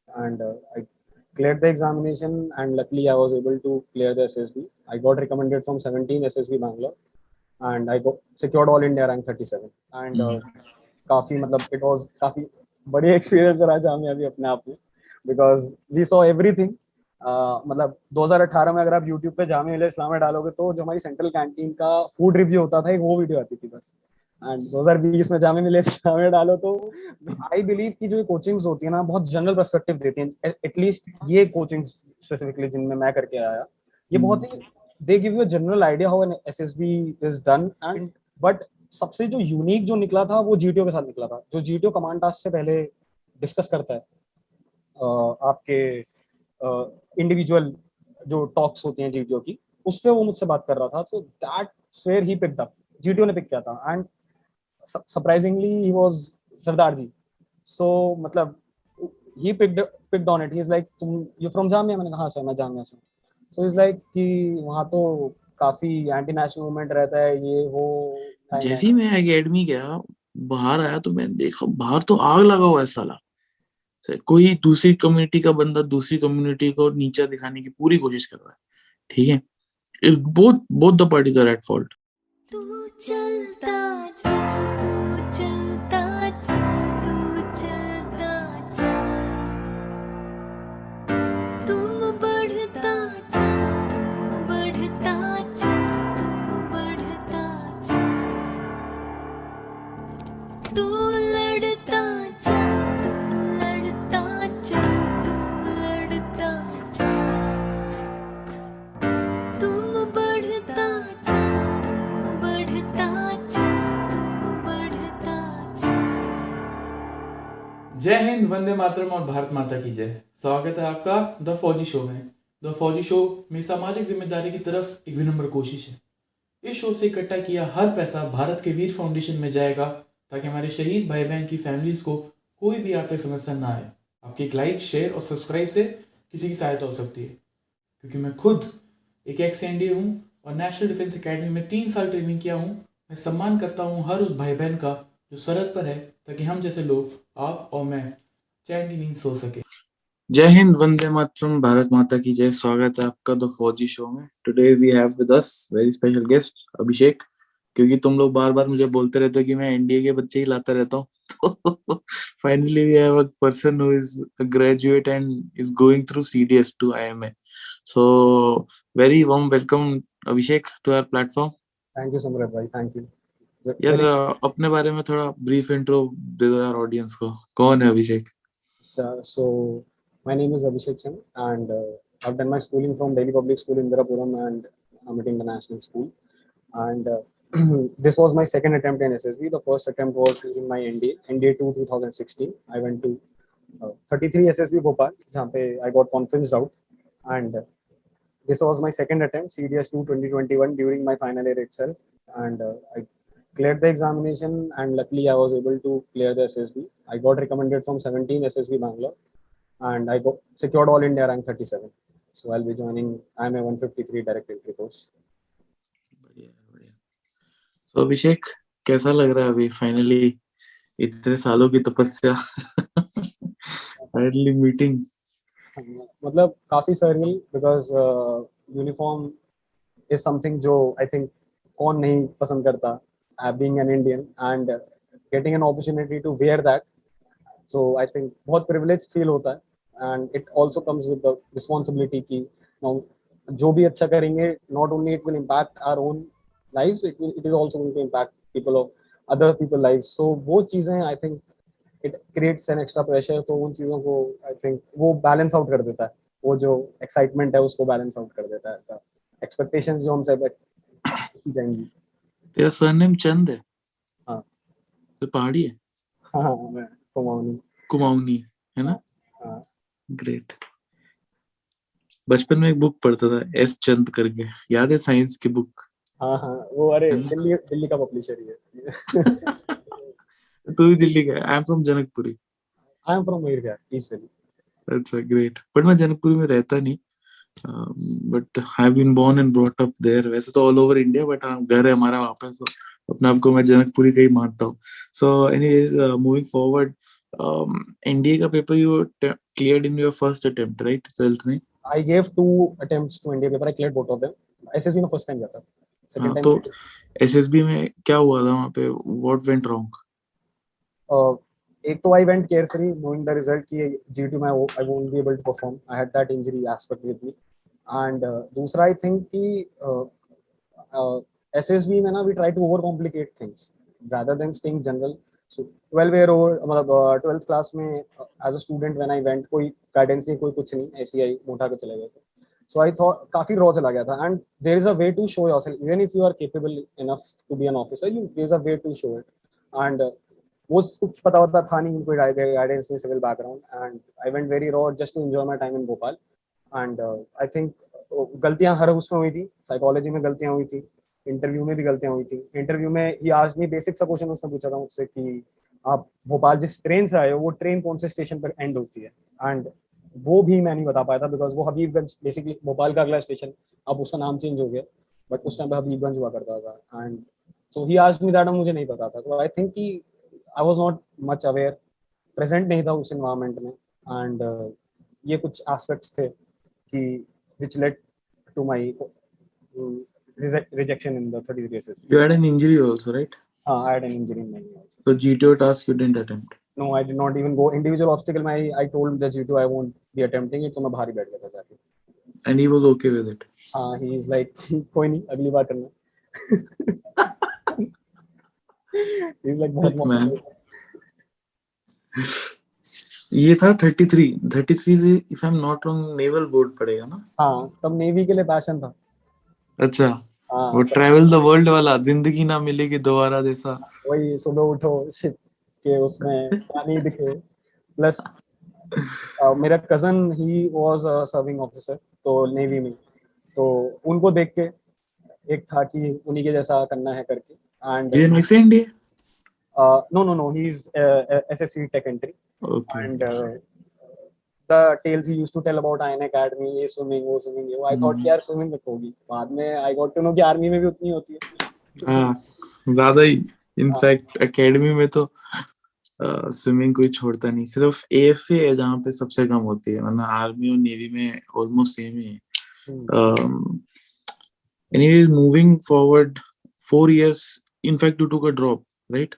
and I cleared the examination, and luckily I was able to clear the SSB. I got recommended from 17 SSB Bangalore, and I got secured all India rank 37. And काफी मतलब it was काफी बढ़िया experience रहा जामिया भी अपने आप में, because we saw everything. मतलब 2018 में अगर आप YouTube पे जामिया मिलिया इस्लामिया डालोगे तो जो हमारी सेंट्रल कैंटीन का फूड रिव्यू होता था, एक वो वीडियो आती थी बस. एंड 2020 में जामिया मिलिया इस्लामिया डालो तो आई बिलीव कि जो कोचिंग्स होती है ना, बहुत जनरल पर्सपेक्टिव देती हैं. एटलीस्ट ये कोचिंग स्पेसिफिकली जिनमें मैं करके आया, ये बहुत ही they give you a general idea how an SSB is done. And but सबसे जो यूनिक जो निकला था वो जीटीओ के साथ निकला था. जो जीटीओ कमांड टास्क से पहले डिस्कस करता है आपके इंडिविजुअल जो टॉक्स होती हैं जीटीओ की, उस पे वो मुझसे बात कर रहा था. So that's where he picked up. GTO ने पिक किया था. And surprisingly he was Sardar ji. So मतलब he picked on it. He is like, तुम you from जामिया? मैंने कहा हाँ सर मैं जामिया से. So he's like कि वहाँ तो काफी एंटी नेशनल मूवमेंट रहता है, ये वो. जैसे ही मैं एकेडमी गया, बाहर आया तो मैंने देखा बाहर तो आग लगा हुआ है साला. कोई दूसरी कम्युनिटी का बंदा दूसरी कम्युनिटी को नीचा दिखाने की पूरी कोशिश कर रहा है. ठीक है, it's both the parties are at fault. तू चलता चल, तू चलता चल, तू चलता चल, तू बढ़ता चल, तू बढ़ता चल, तू बढ़ता चल, तू लड़ता चल, तू लड़ता चल, तू लड़ता चल, तू बढ़ता चल, तू बढ़ता चल, तू बढ़ता चल. जय हिंद, वंदे मातरम और भारत माता की जय. स्वागत है आपका द फौजी शो में. द फौजी शो में सामाजिक जिम्मेदारी की तरफ एक विनम्र कोशिश है. इस शो से इकट्ठा किया हर पैसा भारत के वीर फाउंडेशन में जाएगा, ताकि हमारे शहीद भाई बहन की फैमिलीज को कोई भी आर्थिक समस्या ना आए. आपके एक लाइक, शेयर और सब्सक्राइब से किसी की सहायता हो सकती है. क्योंकि मैं खुद एक एक्स एनडीए हूँ और नेशनल डिफेंस एकेडमी में 3 साल ट्रेनिंग किया हूँ. मैं सम्मान करता हूँ हर उस भाई बहन का जो सरहद पर है, ताकि हम जैसे लोग, आप और मैं, चैन की नींद सो सके. जय हिंद, वंदे मातरम, भारत माता की जय. स्वागत है आपका द फौजी शो में. Today we have with us very special guest Abhishek. क्योंकि तुम लोग बार बार मुझे बोलते रहते हो कि मैं एनडीए के बच्चे ही लाता रहता हूँ, तो finally we have a person who is a graduate and is going through CDS to IMA. So very warm welcome Abhishek to our platform. Thank you Samrat भाई, थैंक यू. यार अपने बारे में थोड़ा ब्रीफ इंट्रो दे दो यार ऑडियंस को. कौन है अभिषेक? So my name is Abhishek Chand, and I've done my schooling from Delhi Public School in Indirapuram and Amit International School. And this was my second attempt in SSB. The first attempt was during my NDA 2 2016. I went to 33 SSB Bhopal, जहाँ पे I got conferenced out. And this was my second attempt, CDS 2 2021, during my final year itself. And I cleared the examination, and luckily I was able to clear the SSB. I got recommended from 17 SSB Bangalore, and I got secured all India rank 37. So I'll be joining IMA 153 direct entry course. तो अभिषेक कैसा लग रहा है अभी finally इतने सालों की तपस्या फाइनली मीटिंग? मतलब काफी सरल, बिकॉज यूनिफॉर्म इज समथिंग जो आई थिंक कौन नहीं पसंद करता, being an Indian and getting an opportunity to wear that. So I think बहुत privileged feel होता है, and it also comes with the responsibility कि now जो भी अच्छा करेंगे, not only it will impact our own lives, it is also going to impact people of other people lives. So वो चीजें I think it creates an extra pressure. तो उन चीजों को I think वो balance out कर देता है. वो जो excitement है उसको balance out कर देता है. Expectations जो हमसे जाएंगी. तेरा सरनेम चंद है? हाँ. तो पहाड़ी है? हाँ, मैं कुमाऊनी है ना? हाँ. ग्रेट. बचपन में एक बुक पढ़ता था एस चंद करके, याद है? साइंस की बुक. हाँ हाँ, वो अरे दिल्ली का पब्लिशर ही है. तू भी दिल्ली का है? I am from Janakpuri. I am from Mayur, east Delhi. अच्छा, ग्रेट. बट मैं जनकपुरी में रहता नहीं, but I have been born and brought up there. वैसे तो ऑल ओवर इंडिया, बट हाँ घर है हमारा वहाँ पे, तो अपने आप को मैं जनकपुरी का ही मानता हूँ. So anyways, moving forward, NDA का paper you cleared in your first attempt, right? 12th में. I gave 2 attempts to NDA paper. I cleared both of them. SSB में first time गया था. हाँ, Second तो time एसएसबी में क्या हुआ था वहाँ पे? What went wrong? एक तो I went carefree knowing the result कि G2 में I won't be able to perform. I had that injury aspect with me. And दूसरा I think कि SSB में ना we try to overcomplicate things rather than staying general. So 12-year-old मतलब 12th class में as a student when I went कोई guidance नहीं, कोई कुछ नहीं, ऐसे ही मोटा के चले गए थे. So I thought काफी raw चला गया था. And there is a way to show yourself even if you are capable enough to be an officer, there is a way to show it. And वो कुछ पता होता था नहीं, कोई गाइडेंस नहीं, civil background. And I went very raw just to enjoy my time in Bhopal. And I think गलतियां हर उसमें हुई थी. साइकोलॉजी में गलतियां हुई थी, इंटरव्यू में भी गलतियां हुई थी. इंटरव्यू में ही आज में बेसिक सा क्वेश्चन उसने पूछा था मुझसे कि आप भोपाल जिस ट्रेन से आए हो वो ट्रेन कौन से स्टेशन पर एंड होती है. एंड वो भी मैं नहीं बता पाया था बिकॉज वो हबीबगंज बेसिकली भोपाल का अगला स्टेशन, अब उसका नाम चेंज हो गया, बट उस टाइम पे हबीबगंज हुआ करता था. And so he asked me that, मुझे नहीं पता था. तो आई थिंक कि I was not much aware, present नहीं था उस environment में. And ये कुछ aspects थे कि which led to my rejection in the 33 cases. You had an injury also, right? I had an injury in my knee also. So GTO task you didn't attempt. No, I did not even go individual obstacle में. I told the G2 I won't be attempting it, तो मैं बाहर ही बैठ गया था जाके. And he was okay with it. हाँ, he is like कोई नहीं, अगली बार करना. He's like बहुत Man. मोटा. ये था 33 से if I'm not wrong naval board पड़ेगा ना? हाँ, तब नेवी के लिए पैशन था. अच्छा, हाँ, वो ट्रैवल द वर्ल्ड वाला, जिंदगी ना मिलेगी दोबारा जैसा. वही सुबह उठो शिप के उसमें पानी दिखे. प्लस मेरा cousin he was a serving officer तो नेवी में, तो उनको देख के एक था कि उन्हीं के जैसा करना है करके. एंड ये next India. No he is SSC tech entry. Okay. And the tales he used to tell about IN Academy, ये swimming वो swimming ये वो. I thought कि यार swimming में होगी, बाद में I got to know कि आर्मी में भी उतनी होती है. हाँ, ज्यादा ही. इनफैक्ट एकेडमी में तो स्विमिंग कोई छोड़ता नहीं, सिर्फ एएफए है जहाँ पे सबसे कम होती है, वरना आर्मी और नेवी में ऑलमोस्ट सेम ही है. Anyways moving forward 4 years, in fact you took a drop, right?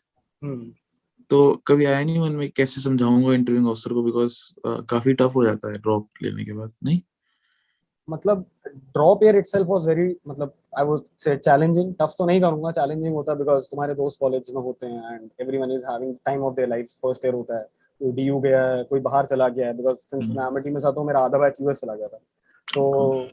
तो कभी आया नहीं मन में कैसे समझाऊंगा इंटरव्यूइंग ऑफिसर को, बिकॉज काफी टफ हो जाता है ड्रॉप लेने के बाद, नहीं? मतलब drop year itself was very, मतलब I would say challenging. Tough तो नहीं करूंगा, चैलेंजिंग होता है बिकॉज तुम्हारे दोस्त कॉलेज में होते हैं and everyone is having time of their life. First year होता है, कोई डीयू गया है, कोई बाहर चला गया है. बिकॉज सिंस मैं एमटी में था तो मेरा आधा बैच यूएस चला गया था, तो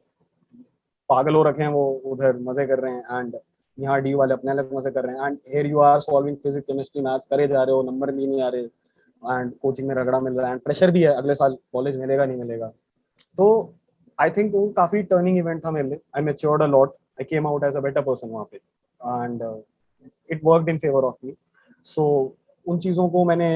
पागल हो रखे हैं वो, उधर मजे कर रहे हैं. एंड यहाँ डी वाले अपने अलग मजे कर रहे हैं. And here you are solving physics chemistry maths करे जा रहे हो, नंबर भी नहीं आ रहे, एंड कोचिंग में रगड़ा मिल रहा है, एंड प्रेशर भी है अगले साल कॉलेज मिलेगा नहीं मिलेगा. तो आई थिंक वो काफी टर्निंग इवेंट था मेरे लिए. I matured a lot, I came out as a better person वहाँ पे, and it worked in favour of me. So उन चीजों को मैंने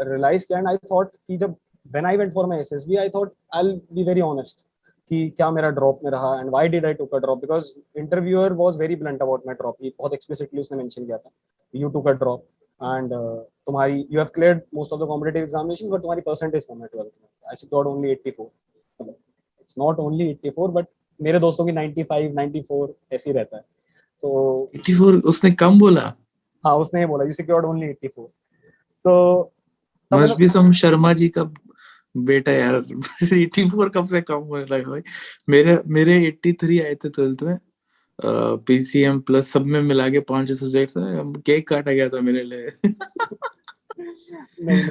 रियलाइज किया. एंड आई थॉट कि जब when I went for my SSB I thought I will be very honest कि क्या मेरा ड्रॉप में रहा and why did I took a drop. Because interviewer was very blunt about my drop. बहुत explicitly उसने mention किया था, you took a drop and तुम्हारी you have cleared most of the competitive examination but तुम्हारी percentage कम है 12th में. I secured only 84. It's not only 84 but मेरे दोस्तों की 95 94 ऐसे ही रहता है. तो 84 उसने कम बोला. हाँ, उसने ये बोला यू सिक्योर्ड ओनली 84. तो must be some Sharma ji का बेटा यार. 84 कब से कम होने लगा भाई. मेरे 83 आए थे 12th में. पीसीएम प्लस सब में मिला के 5 सब्जेक्ट्स है. केक काटा गया था मेरे लिए. नहीं,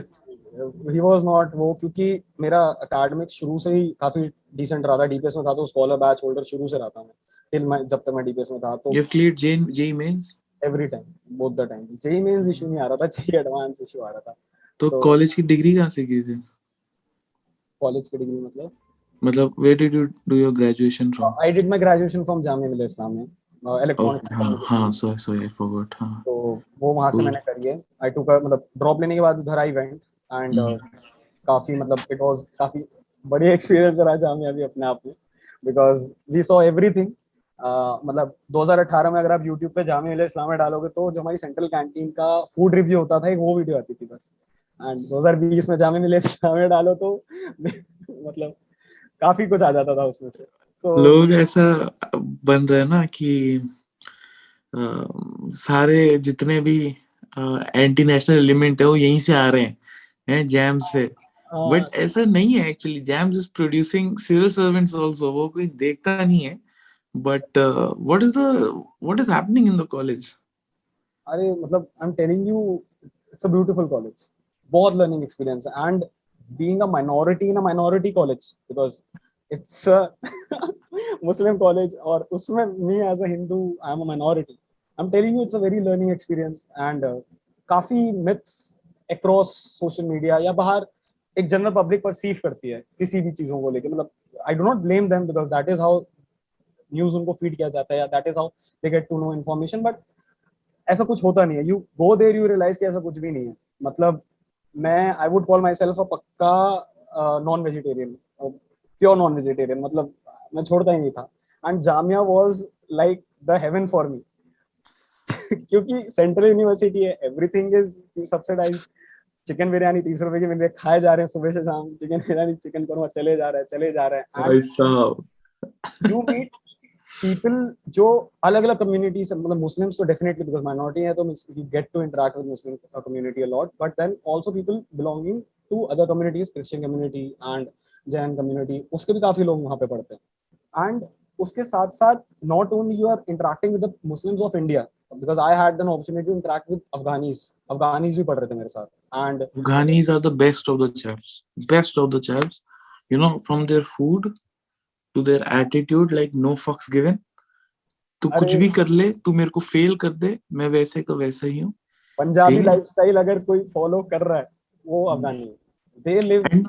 he was not वो, क्योंकि मेरा एकेडमिक शुरू से ही काफी डिसेंट रहा था. डीपीएस में था तो स्कॉलर बैच होल्डर शुरू से रहा था मैं, टिल मैं जब तक मैं डीपीएस में था. तो You have cleared JEE mains? Every time, both the time. JEE mains issue नहीं आ रहा था, जेईई एडवांस इशू आ रहा था. तो कॉलेज की डिग्री कहाँ से की थी? कॉलेज की डिग्री मतलब where did you do your graduation from? I did my graduation from Jamia Millia Islamia में, इलेक्ट्रॉनिक्स. हाँ sorry I forgot. हाँ, तो वो वहां से मैंने करी है. आई टुक मतलब ड्रॉप लेने के बाद उधर आई वेंट एंड काफी मतलब इट वाज काफी बढ़िया एक्सपीरियंस रहा जामिया भी अपने आप में, बिकॉज वी सॉ एवरीथिंग. मतलब 2018 में अगर आप YouTube पे जामिया मिलिया इस्लामिया डालोगे तो जो हमारी सेंट्रल कैंटीन का फूड रिव्यू होता था, एक वो वीडियो आती थी बस. एंड 2020 में जामे मिले जामे डालो तो मतलब काफी कुछ आ जाता था उसमें से। तो लोग ऐसा बन रहे हैं ना कि सारे जितने भी एंटी नेशनल एलिमेंट है वो यहीं से आ रहे हैं जैम से, बट ऐसा नहीं है actually. James is producing civil servants also, वो कोई देखता नहीं है। But what is happening in the college? अरे मतलब I am telling you, it's a beautiful college, बहुत learning experience and being a minority in a minority college because it's Muslim college और उसमें me as a Hindu I am a minority. I am telling you it's a very learning experience and काफी myths across social media या बाहर एक general public perceive करती है किसी भी चीजों को लेके। मतलब I do not blame them because that is how news उनको फीड किया जाता है या that is how they get to know information. But ऐसा कुछ होता नहीं है। You go there you realise कि ऐसा कुछ भी नहीं है। मतलब मैं I would call myself a पक्का non vegetarian, pure non vegetarian, मतलब मैं छोड़ता ही नहीं था। And Jamia was like the haven for me क्योंकि सेंट्रल यूनिवर्सिटी है, everything is subsidised. Chicken biryani 30 रुपए की मिल रही है, खाए जा रहे हैं सुबह से शाम, चिकन बिरयानी चिकन करमा चले जा रहे हैं चले जा रहे हैं। एंड ऐसा यू मीट पीपल जो अलग अलग कम्युनिटी से, मतलब मुस्लिम्स तो डेफिनेटली बिकॉज माइनॉरिटी है तो you get to interact with Muslim community a lot, but then also people belonging to other communities, Christian community and Jain community, उसके भी काफी लोग वहाँ पे पढ़ते हैं। एंड उसके साथ साथ not only you are interacting with the Muslims of India because I had an opportunity to interact with Afghanis भी पढ़ रहे थे मेरे साथ। And Afghanis are the best of the chaps, best of the chaps, you know, from their food to their attitude, like no fucks given. तू कुछ अरे भी कर ले, तू मेरे को फेल कर दे, मैं वैसे का वैसा ही हूँ, पंजाबी ठीक है। लाइफस्टाइल अगर कोई फॉलो कर रहा है वो अफगानी है। They live and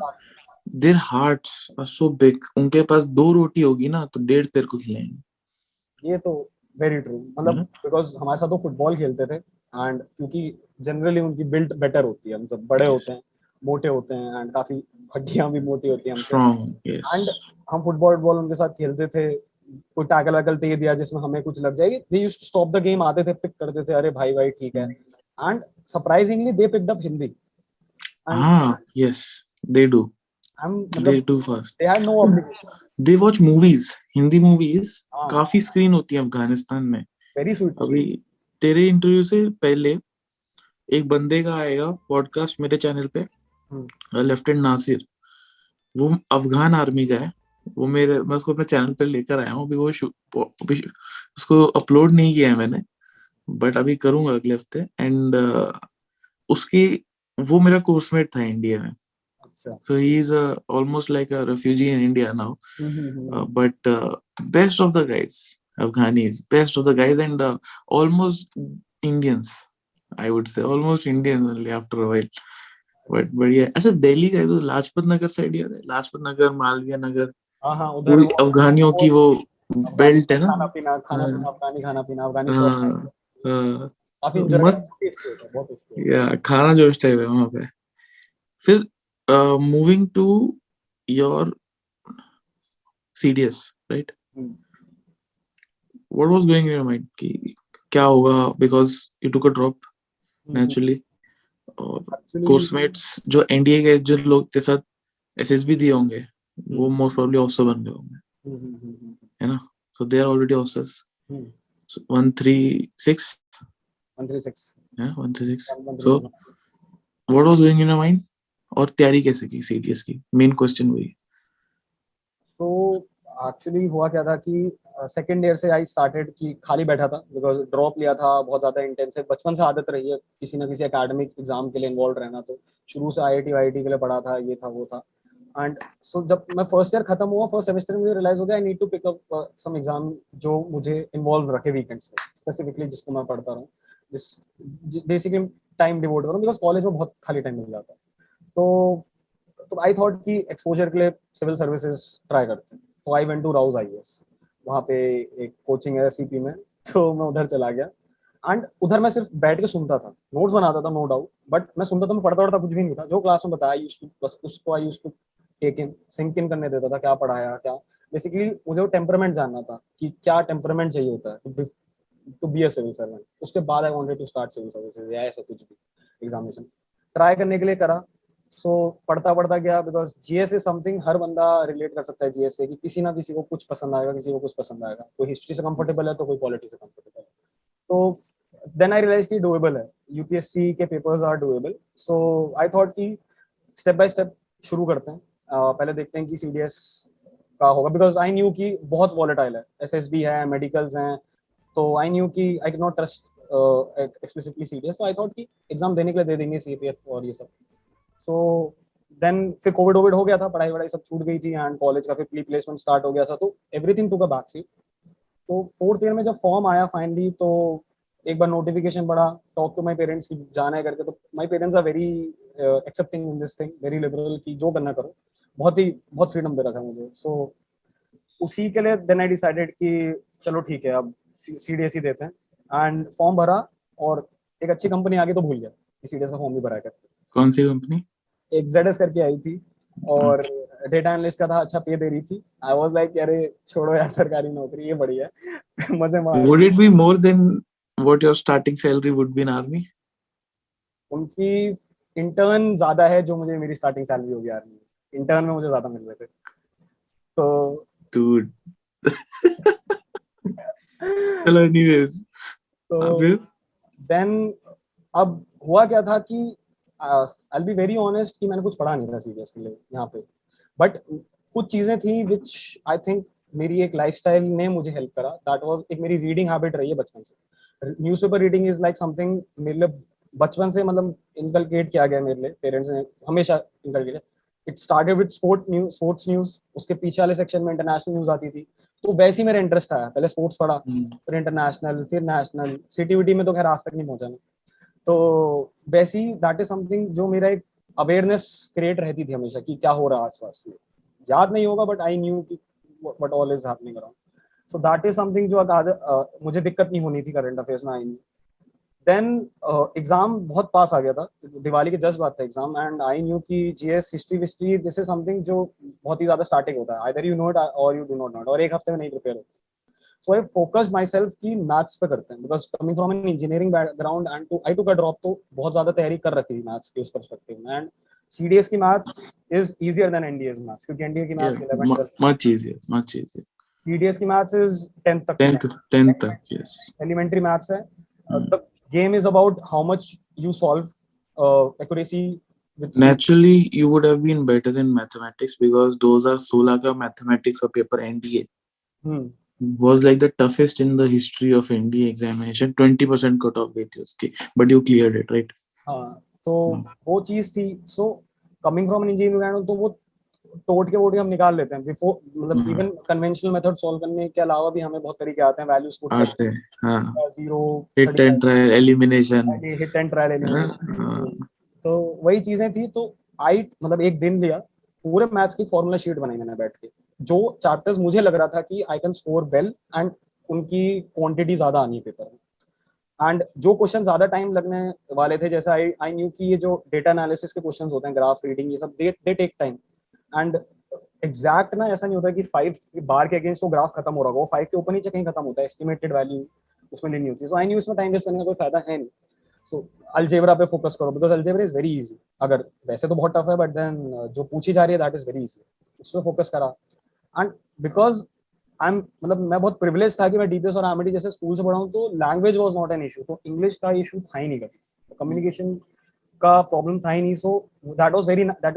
their hearts are so big, उनके पास 2 रोटी होगी ना तो 1.5 तेरे को खिलाएंगे, ये तो वेरी ट्रू। है मतलब ना? बिकॉज हमारे साथ वो फुटबॉल खेलते थे एंड क्योंकि जनरली उनकी बिल्ड बेटर होती है, मतलब बड़े होते हैं, मोटे होते हैं एंड काफी हड्डियां भी मोटी होती हैं हमसे। Strong, yes. एंड हम फुटबॉल बॉल उनके साथ खेलते थे, कोई टैकल वैकल दे दिया जिसमें हमें कुछ लग जाएगी, they used to stop the game, आते थे पिक करते थे, अरे भाई भाई ठीक है। And surprisingly they picked up Hindi and हाँ, यस, दे डू, हम दे मतलब do fast. They had no obligation. They watch movies, Hindi movies हाँ, काफी स्क्रीन होती है अफगानिस्तान में। Very sweet. अभी तेरे इंटरव्यू से पहले एक बंदे का आएगा पॉडकास्ट मेरे चैनल पे, लेफ्टिनेंट नासिर, वो अफगान आर्मी का है। वो मैं उसको अपने चैनल पे लेकर आया हूँ। अभी अभी उसको अपलोड नहीं किया है मैंने, बट अभी करूंगा अगले हफ्ते। एंड उसकी वो मेरा कोर्समेट था इंडिया में, अच्छा। so he is almost like a refugee in India now. Hmm. But best of the guys, Afghanis, best of the guys, and almost Indians, I would say, almost Indians only after a while. But बढ़िया। अच्छा, दिल्ली का है तो Lajpat Nagar side याद है? लाजपत नगर, मालवीय नगर, हाँ हाँ, उधर पूरी वो अफगानियों की वो अफगानी बेल्ट है ना। खाना पीना अफगानी खाना पीना, अफगानी शॉप, हाँ, हाँ, काफी इंजॉय मस्त। टेस्टी होता है, बहुत टेस्टी होता या खाना जो टाइप है वहां पे। फिर moving to your CDS, right? है। What was going in your mind कि क्या होगा, because you took a drop naturally, और एक्चुअली कोर्समेट्स जो एनडीए के जो लोग के साथ एसएसबी दिए होंगे वो मोस्ट प्रोबब्ली ऑफिसर बन गए होंगे, है ना? So they are already officers. 136, 136 yeah, 136. 136। So what was going in your mind? और तैयारी कैसे की सीडीएस की? मेन क्वेश्चन वही। सो एक्चुअली हुआ क्या था कि सेकेंड ईयर से आई स्टार्टेड कि खाली बैठा था बिकॉज ड्रॉप लिया था, बहुत ज्यादा इंटेंसिव, बचपन से आदत रही है किसी ना किसी एकेडमिक एग्जाम के लिए इन्वॉल्व रहना, तो शुरू से आईआईटी वाईआईटी के लिए पढ़ा था, ये था वो था। एंड सो जब मैं फर्स्ट ईयर खत्म हुआ, फर्स्ट सेमेस्टर में मुझे रियलाइज हो गया I need to pick up some exam जो मुझे इन्वॉल्व रखे वीकेंड्स में, स्पेसिफिकली जिसको मैं पढ़ता रहूँ, जिस बेसिकली टाइम डिवोट करूँ बिकॉज कॉलेज में बहुत खाली टाइम मिल जाता है। तो आई थॉट कि एक्सपोजर के लिए सिविल सर्विसेज ट्राई करते हैं, तो I went to Rau's IAS. वहाँ पे एक कोचिंग है सीपी में, तो मैं उधर चला गया। एंड उधर मैं सिर्फ बैठ के सुनता था, नोट्स बनाता था नो डाउट, बट मैं सुनता था, मैं पढ़ता पढ़ता कुछ भी नहीं था, जो क्लास में बताया बस उसको I used to take in, sink in करने देता था, क्या पढ़ाया क्या। बेसिकली मुझे वो टेम्परामेंट जानना था कि क्या टेम्परामेंट चाहिए होता है to be a civil servant. उसके बाद I wanted to start civil services या ऐसा कुछ भी एग्जामिनेशन। ट्राई करने के लिए करा। सो पढ़ता पढ़ता गया, बिकॉज जीएस इज समथिंग हर बंदा रिलेट कर सकता है जीएस से, कि किसी ना किसी को कुछ पसंद आएगा, किसी को कुछ पसंद आएगा। कोई हिस्ट्री से कंफर्टेबल है तो कोई पॉलिटी से कंफर्टेबल है। तो देन आई रियलाइज कि डुएबल है, यूपीएससी के papers are doable. So I thought कि स्टेप बाय स्टेप शुरू करते हैं। पहले देखते हैं कि सीडीएस का होगा, बिकॉज आई न्यू कि बहुत वॉलेटाइल है, एसएसबी है, मेडिकल्स हैं, तो आई न्यू कि I can not trust explicitly CDS. तो आई थॉट कि एग्जाम देने के लिए दे देंगे सीपीएफ और ये सब। सो देन फिर कोविड हो गया था, पढ़ाई वढ़ाई सब छूट गई थी, एंड कॉलेज का फिर प्री प्लेसमेंट स्टार्ट हो गया था, तो everything took a back seat. तो फोर्थ ईयर में जब फॉर्म आया फाइनली, तो एक बार नोटिफिकेशन पड़ा, टॉक टू माय पेरेंट्स की जाना है करके। तो my parents are very accepting in this thing, very liberal, की जो करना करो, बहुत फ्रीडम दे रखा है मुझे। सो उसी के लिए देन आई डिसाइडेड कि चलो ठीक है, अब सीडीएस ही देते हैं। एंड फॉर्म भरा, और एक अच्छी कंपनी आ गई तो भूल गया कि सीडीएस का फॉर्म भी भरा करके। कौन सी कंपनी? एक ZS करके आई थी, और डेटा एनालिस्ट का था, अच्छा पे दे रही थी। आई वाज लाइक अरे छोड़ो यार, सरकारी नौकरी ये बढ़िया है मजे मार। Would it be more than what your starting salary would be in army? उनकी इंटर्न ज्यादा है जो मुझे मेरी स्टार्टिंग सैलरी होगी आर्मी में, इंटर्न में मुझे ज्यादा मिल रहे थे। तो Dude. चलो anyways. तो फिर देन अब हुआ क्या था कि आई बी वेरी ऑनेस्ट कि मैंने कुछ पढ़ा नहीं था सीरियस के लिए यहाँ पे, बट कुछ चीजें थी विच आई थिंक मेरी एक लाइफस्टाइल ने मुझे हेल्प करा। दैट वाज एक मेरी रीडिंग हैबिट रही है बचपन से। Newspaper reading is like something मेरे लिए बचपन से मतलब इनकलकेट किया गया, मेरे लिए पेरेंट्स ने हमेशा inculcate. It started with sports news, उसके पीछे वाले सेक्शन में इंटरनेशनल न्यूज आती थी, तो वैसे ही मेरा इंटरेस्ट आया। पहले स्पोर्ट्स पढ़ा, फिर इंटरनेशनल, फिर नेशनल, सिटी में तो खैर आज तक नहीं पहुंचा मैं। तो वैसे ही दैट इज समथिंग जो मेरा एक अवेयरनेस क्रिएट रहती थी हमेशा कि क्या हो रहा है आसपास में। याद नहीं होगा बट आई न्यू कि what all is happening around. So that is something जो मुझे दिक्कत नहीं होनी थी करंट अफेयर्स में। आई न्यू देन एग्जाम बहुत पास आ गया था, दिवाली के जस्ट बाद था एग्जाम, एंड आई न्यू कि GS history this is something जो बहुत ही ज्यादा स्टार्टिंग होता है, आइदर यू नो इट और you do not know it, और एक हफ्ते में नहीं प्रिपेयर होते। So I focused myself कि मैथ्स पे करते हैं, because coming from an engineering background and I took a drop, तो बहुत ज्यादा तैयारी कर रखी थी मैथ्स के उस पर्सपेक्टिव में। एंड सीडीएस की maths is easier than NDA की मैथ्स, क्योंकि एनडीए की yeah, maths 11 12, much easier, much easier. CDS की मैथ्स इज 10th तक 10th तक, yes. एलिमेंट्री मैथ्स है। The game is about how much you solve, accuracy with Naturally, you would have been better in mathematics because those are 16 का mathematics और paper NDA was like the toughest in the history of NDA examination. 20% cut off गई थी उसकी, but you cleared it, right? हाँ, तो वो चीज थी। So coming from an engineering background, तो वो टोट के हम निकाल लेते हैं बिफोर, मतलब इवन कन्वेंशनल मेथड सॉल्व करने के अलावा भी हमें बहुत तरीके आते हैं, वैल्यूज पुट आते हैं, हाँ, zero, hit and trial elimination, hit and trial elimination. तो वही चीजें थी। तो आई मतलब एक दिन लिया, पूरे मैथ्स की फॉर्मूला शीट बनाई मैंने बैठ के, जो चैप्टर्स मुझे लग रहा था कि I can score well, and उनकी क्वांटिटी ज्यादा आनी है पेपर में। एंड जो क्वेश्चन ज्यादा टाइम लगने वाले थे, जैसे आई न्यू कि ये जो डेटा एनालिसिस के क्वेश्चंस होते हैं, ग्राफ रीडिंग, ये सब they take time. And exact ना ऐसा नहीं होता कि 5 बार के अगेंस्ट वो ग्राफ खत्म हो रहा होगा, वो 5 के ऊपर नीचे कहीं खत्म होता है, एस्टिमेटेड वैल्यू उसमें लेनी होती है। सो आई न्यू इसमें टाइम वेस्ट करने का कोई फायदा है नहीं। सो अलजेब्रा पे फोकस करो, because algebra is very easy. अगर वैसे तो बहुत टफ है, बट देन जो पूछी जा रही है दैट इज वेरी इजी, उस पर फोकस करा। एंड बिकॉज आई एम मतलब मैं बहुत प्रिविलेज था कि मैं डीपीएस और आईएमडी जैसे स्कूल से पढ़ा हूँ, तो language was not an issue, तो इंग्लिश का इशू था ही नहीं कभी, कम्युनिकेशन का प्रॉब्लम था ही नहीं। So that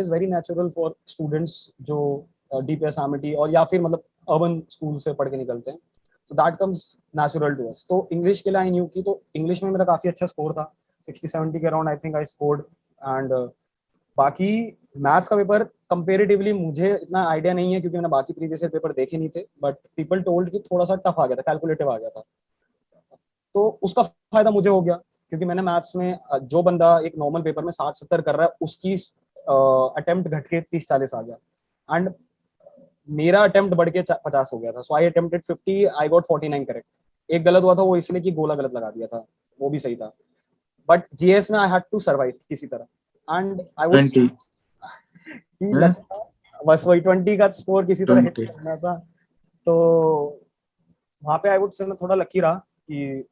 is very natural for students जो डीपीएस आईएमडी और या फिर मतलब अर्बन स्कूल से पढ़ के निकलते हैं, so that comes natural to us। तो इंग्लिश के लिए आई न्यू की, तो इंग्लिश में मेरा काफी अच्छा स्कोर था, 60-70 के around I think I scored. And बाकी मैथ्स का पेपर कंपैरेटिवली मुझे इतना आइडिया नहीं है, क्योंकि मैंने बाकी प्रीवियस ईयर पेपर देखे नहीं थे, बट पीपल टोल्ड कि थोड़ा सा टफ आ गया था, कैलकुलेटिव आ गया था। तो उसका फायदा मुझे हो गया, क्योंकि मैंने मैथ्स में जो बंदा एक नॉर्मल पेपर में 60-70 कर रहा है, उसकी अटेम्प्ट घट के 30-40 आ गया, एंड मेरा अटेम्प्ट बढ़ के 50 हो गया था। So I attempted 50, I got 49 correct. एक गलत हुआ था, वो इसलिए कि गोला गलत लगा दिया था, वो भी सही था। बट जीएस में आई हैड टू सर्वाइव किसी तरह, एंड आई वुड 20 बस वही 20 का स्कोर किसी तरह हिट करना था। तो वहां पे आई वुड से मैं थोड़ा लकी रहा कि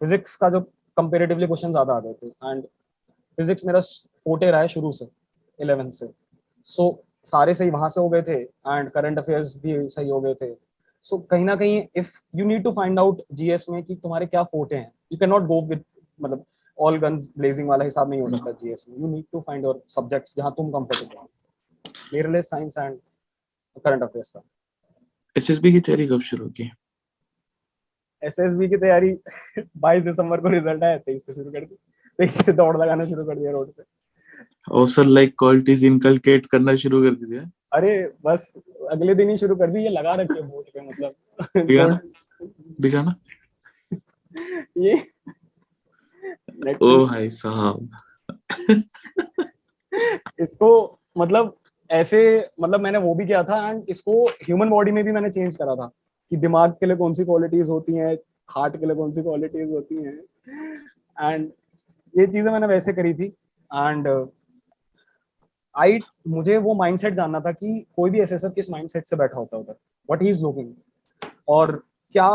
फिजिक्स का जो कंपैरेटिवली क्वेश्चन ज्यादा आ गए थे, एंड फिजिक्स मेरा फोटे रहा है शुरू से 11 से, सो सारे सही वहां से हो गए थे एंड करंट अफेयर्स भी सही हो गए थे। सो कहीं ना कहीं if you need to find out GS में कि तुम्हारे क्या फोटे हैं, you can not go with मतलब ऑल गन्स ब्लेजिंग वाला हिसाब नहीं हो सकता जीएस में। You need to find your subjects जहां तुम कंफर्टेबल हो। मेरे लिए साइंस एंड करंट अफेयर्स था। एसएसबी की तैयारी कब शुरू की? एसएसबी की तैयारी 22 दिसंबर को रिजल्ट आया, 23 से शुरू कर दी, 23 से दौड़ लगाना शुरू कर दिया रोड पे। और सर लाइक क्वालिटीज इनकलकेट करना शुरू कर दिया? अरे बस अगले दिन ही शुरू कर दी, ये लगा रखे बोर्ड पे मतलब दिखाना दिखाना। ये नेट ओ से भाई साहब, इसको मतलब ऐसे मतलब मैंने वो भी किया था एंड इसको ह्यूमन बॉडी में भी मैंने चेंज करा था कि दिमाग के लिए कौन सी क्वालिटीज होती हैं, हार्ट के लिए कौन सी क्वालिटीज होती हैं, एंड ये चीजें मैंने वैसे करी थी। एंड आई मुझे वो माइंडसेट जानना था कि कोई भी एसेसर किस माइंडसेट से बैठा होता है उधर, व्हाट ही इज लुकिंग, और क्या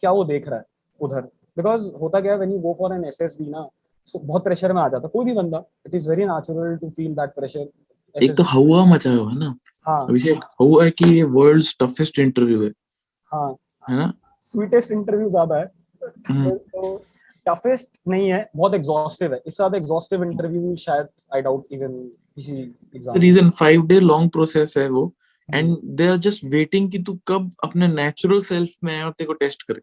क्या वो देख रहा है उधर। बिकॉज होता क्या है when you go for an SSB ना, so बहुत प्रेशर में आ जाता कोई भी बंदा, it is very natural to feel that pressure. एक तो हवा मचा हुआ है ना हाँ अभिषेक, हुआ है कि ये वर्ल्ड्स टफेस्ट इंटरव्यू हाँ, है ना? स्वीटेस्ट इंटरव्यू ज्यादा है हम्म। तो टफेस्ट नहीं है, बहुत एग्जॉस्टिव है। इससे ज्यादा एग्जॉस्टिव इंटरव्यू शायद आई डाउट इवन किसी exam. Reason 5 day long process है वो, and they are just waiting कि तू कब अपने नेचुरल सेल्फ में आए और तेरे को टेस्ट करे।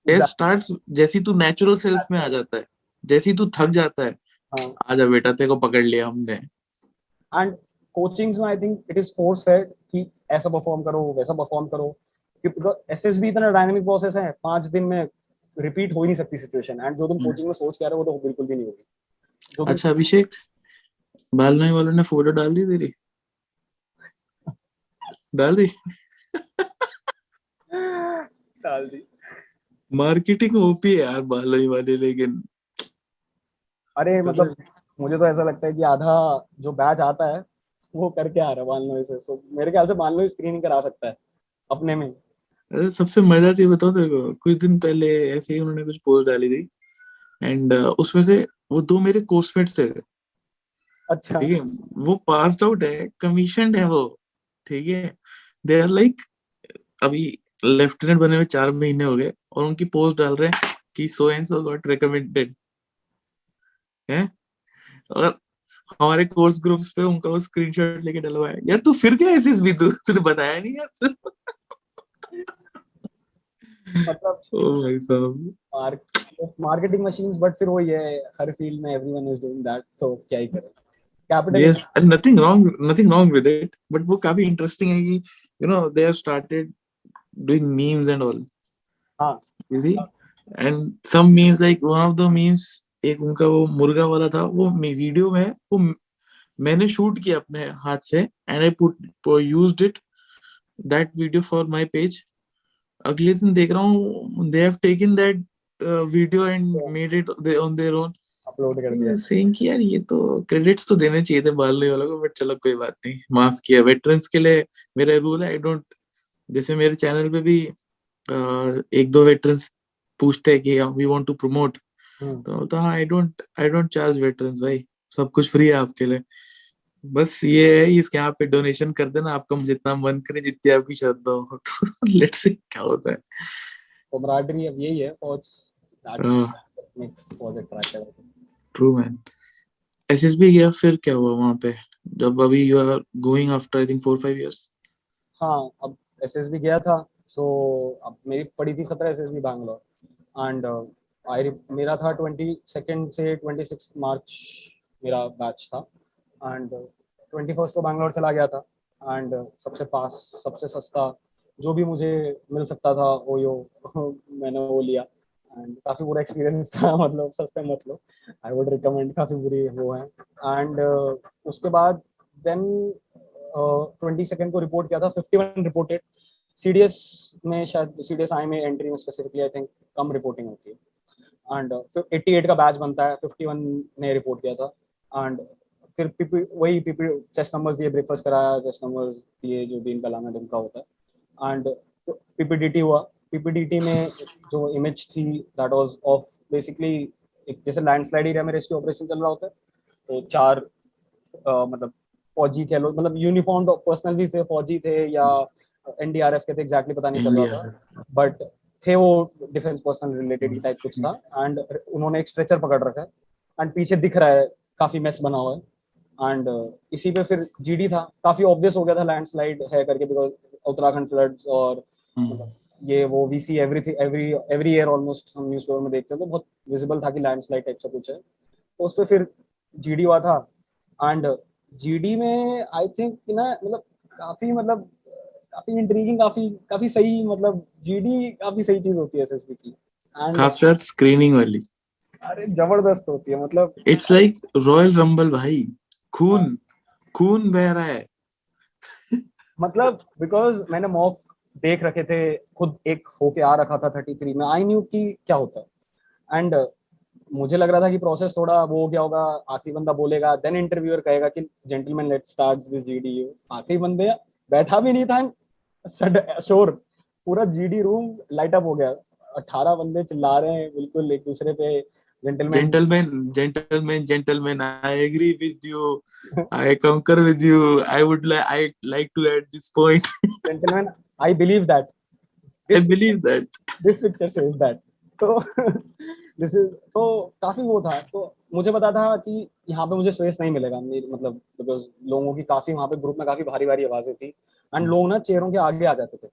टेस्ट स्टार्ट्स जैसे ही तू नेचुरल सेल्फ में आ जाता है, जैसे ही तू थक जाता है, हाँ, आजा बेटा तेरे को पकड़ लिया हमने। एंड कोचिंग्स में I think it is force है कि ऐसा परफॉर्म करो वैसा परफॉर्म करो, क्योंकि एसएसबी इतना डायनामिक प्रोसेस है, 5 दिन में रिपीट हो ही नहीं सकती सिचुएशन, एंड जो तुम कोचिंग में सोच के आ रहे हो वो तो बिल्कुल भी नहीं होगी जो तुम। अच्छा अभिषेक, बालनाई वालों ने फोटो डाल दी तेरी? डाल दी? डाल दी। मार्केटिंग ओपी है यार बालनाई वाले, लेकिन अरे मतलब मुझे तो ऐसा लगता है कि आधा जो बैच आता है वो करके आ रहा है बालनोई से, सो मेरे ख्याल से बालनोई स्क्रीनिंग करा सकता है अपने में। अरे सबसे मजा चीज बताओ तेरे को, कुछ दिन पहले ऐसे ही उन्होंने कुछ पोस्ट डाली थी, एंड उसमें से वो 2 मेरे कोर्समेट्स थे, अच्छा ठीक है? वो पास्ड आउट है, कमीशन्ड है वो, ठीक है? दे आर लाइक अभी लेफ्टिनेंट बने हुए 4 महीने हो गए, और उनकी पोस्ट डाल रहे हैं कि so and so got recommended है, और हमारे कोर्स ग्रुप्स पे उनका वो स्क्रीनशॉट लेके डलवाया। यार तू फिर क्या एसएसबी, तूने बताया नहीं यार? मतलब ओ भाई साहब, मार्केटिंग मशीन्स, बट फिर वही है हर फील्ड में एवरीवन इज डूइंग दैट, तो क्या ही करें। yes, capitalism. and nothing wrong with it, but वो काफी इंटरेस्टिंग है कि they have started doing memes and all, हाँ you see, and some memes, like one of the memes, एक उनका वो मुर्गा वाला था, वो वीडियो में वो मैंने शूट किया अपने हाथ से, and I used it that video for my page. अगले दिन देख रहा हूँ they have taken that video and made it on their own, upload कर दिया। सेइंग कि यार ये तो क्रेडिट्स तो देने चाहिए थे बालने वालों को, बट चलो कोई बात नहीं, माफ किया। वेटरन्स के लिए मेरा रूल है, आई डोंट, जैसे मेरे चैनल पे भी 1-2 वेटरन्स पूछते हैं कि वी वांट टू प्रमोट, तो हाँ, आई डोंट चार्ज वेटरन्स भाई, सब कुछ फ्री है आपके लिए। बस ये है इसके यहाँ पे डोनेशन कर देना आपका जितना मन करे, जितनी आपकी श्रद्धा हो, तो लेट्स सी क्या होता है। कमराडरी अब यही है, फौज दैट मेक्स फौज अट्रैक्टिव। True man. एसएसबी गया, फिर क्या हुआ वहां पे, जब अभी you are going after I think 4-5 years? हाँ, अब एसएसबी गया था, सो अब मेरी पड़ी थी 17 एसएसबी बैंगलोर, एंड आई मेरा था 22 से 26 मार्च मेरा बैच था, एंड 21 को बैंगलोर चला गया था, एंड सबसे पास सबसे सस्ता जो भी मुझे मिल सकता था ओयो मैंने वो लिया, एंड काफ़ी बुरा एक्सपीरियंस था मतलब सस्ते मतलब, आई वुड रिकमेंड, काफ़ी बुरी वो है। एंड उसके बाद देन 22 को रिपोर्ट किया था, 51 रिपोर्टेड। सीडीएस में शायद सीडीएस आई में एंट्री में specifically I think come reporting होती है, एंड 88 का बैच बनता है, 51 ने रिपोर्ट किया था, एंड फिर वही पीपी चेस्ट नंबर्स दिए, ब्रेकफास्ट कराया, चेस्ट नंबर्स दिए, जो भी इनका लाना इनका होता है, एंड पीपीडीटी हुआ। पीपीडीटी में जो इमेज थी दैट वाज ऑफ बेसिकली एक जैसे लैंडस्लाइड एरिया में रेस्क्यू ऑपरेशन चल रहा होता है, तो 4 मतलब फौजी कह लो, मतलब यूनिफॉर्म्ड पर्सनली से फौजी थे या एनडीआरएफ के थे, एग्जैक्टली पता नहीं चल रहा था, इंडिया बट थे वो डिफेंस पर्सनल रिलेटेड ही टाइप कुछ था। एंड उन्होंने एक स्ट्रेचर पकड़ रखा है एंड पीछे दिख रहा है काफी मेस बना हुआ है। एंड इसी पे फिर जीडी था, काफी ऑब्वियस हो गया था लैंडस्लाइड है करके, बिकॉज उत्तराखंड फ्लड्स और मतलब ये वो we see everything every year almost हम न्यूज़पेपर में देखते हैं, तो बहुत विजिबल था कि लैंडस्लाइड टाइप से कुछ है। तो उस पर फिर जीडी हुआ था। एंड जीडी में आई थिंक ना मतलब काफी इंट्रीगिंग, काफी काफी सही, मतलब जीडी काफी सही चीज होती है एसएसबी की। एंड खासकर स्क्रीनिंग वाली, अरे जबरदस्त होती है, मतलब इट्स लाइक रॉयल रंबल भाई, खून खून बह रहा है। बिकॉज मैंने मॉक देख रखे थे खुद, एक होके आ रखा था 33 में, आई न्यू कि क्या होता है। एंड मुझे लग रहा था कि प्रोसेस थोड़ा वो हो गया होगा, आखिरी बंदा बोलेगा देन इंटरव्यूअर कहेगा कि gentleman let's start this GDU, आखिरी बंदे बैठा भी नहीं था, शोर पूरा जीडी रूम लाइट अप हो गया, 18 बंदे चिल्ला रहे हैं बिल्कुल एक दूसरे पे, gentleman Gentlemen, I agree with you. I concur with you. I like to add this point. Gentleman I believe that, I believe that. This picture says that. तो दिस इज, तो काफी वो था, तो मुझे पता था कि यहाँ पे मुझे स्पेस नहीं मिलेगा, मतलब बिकॉज लोगों की काफी वहाँ पे ग्रुप में काफी भारी भारी आवाजें थी एंड लोग ना चेयरों के आगे आ जाते थे।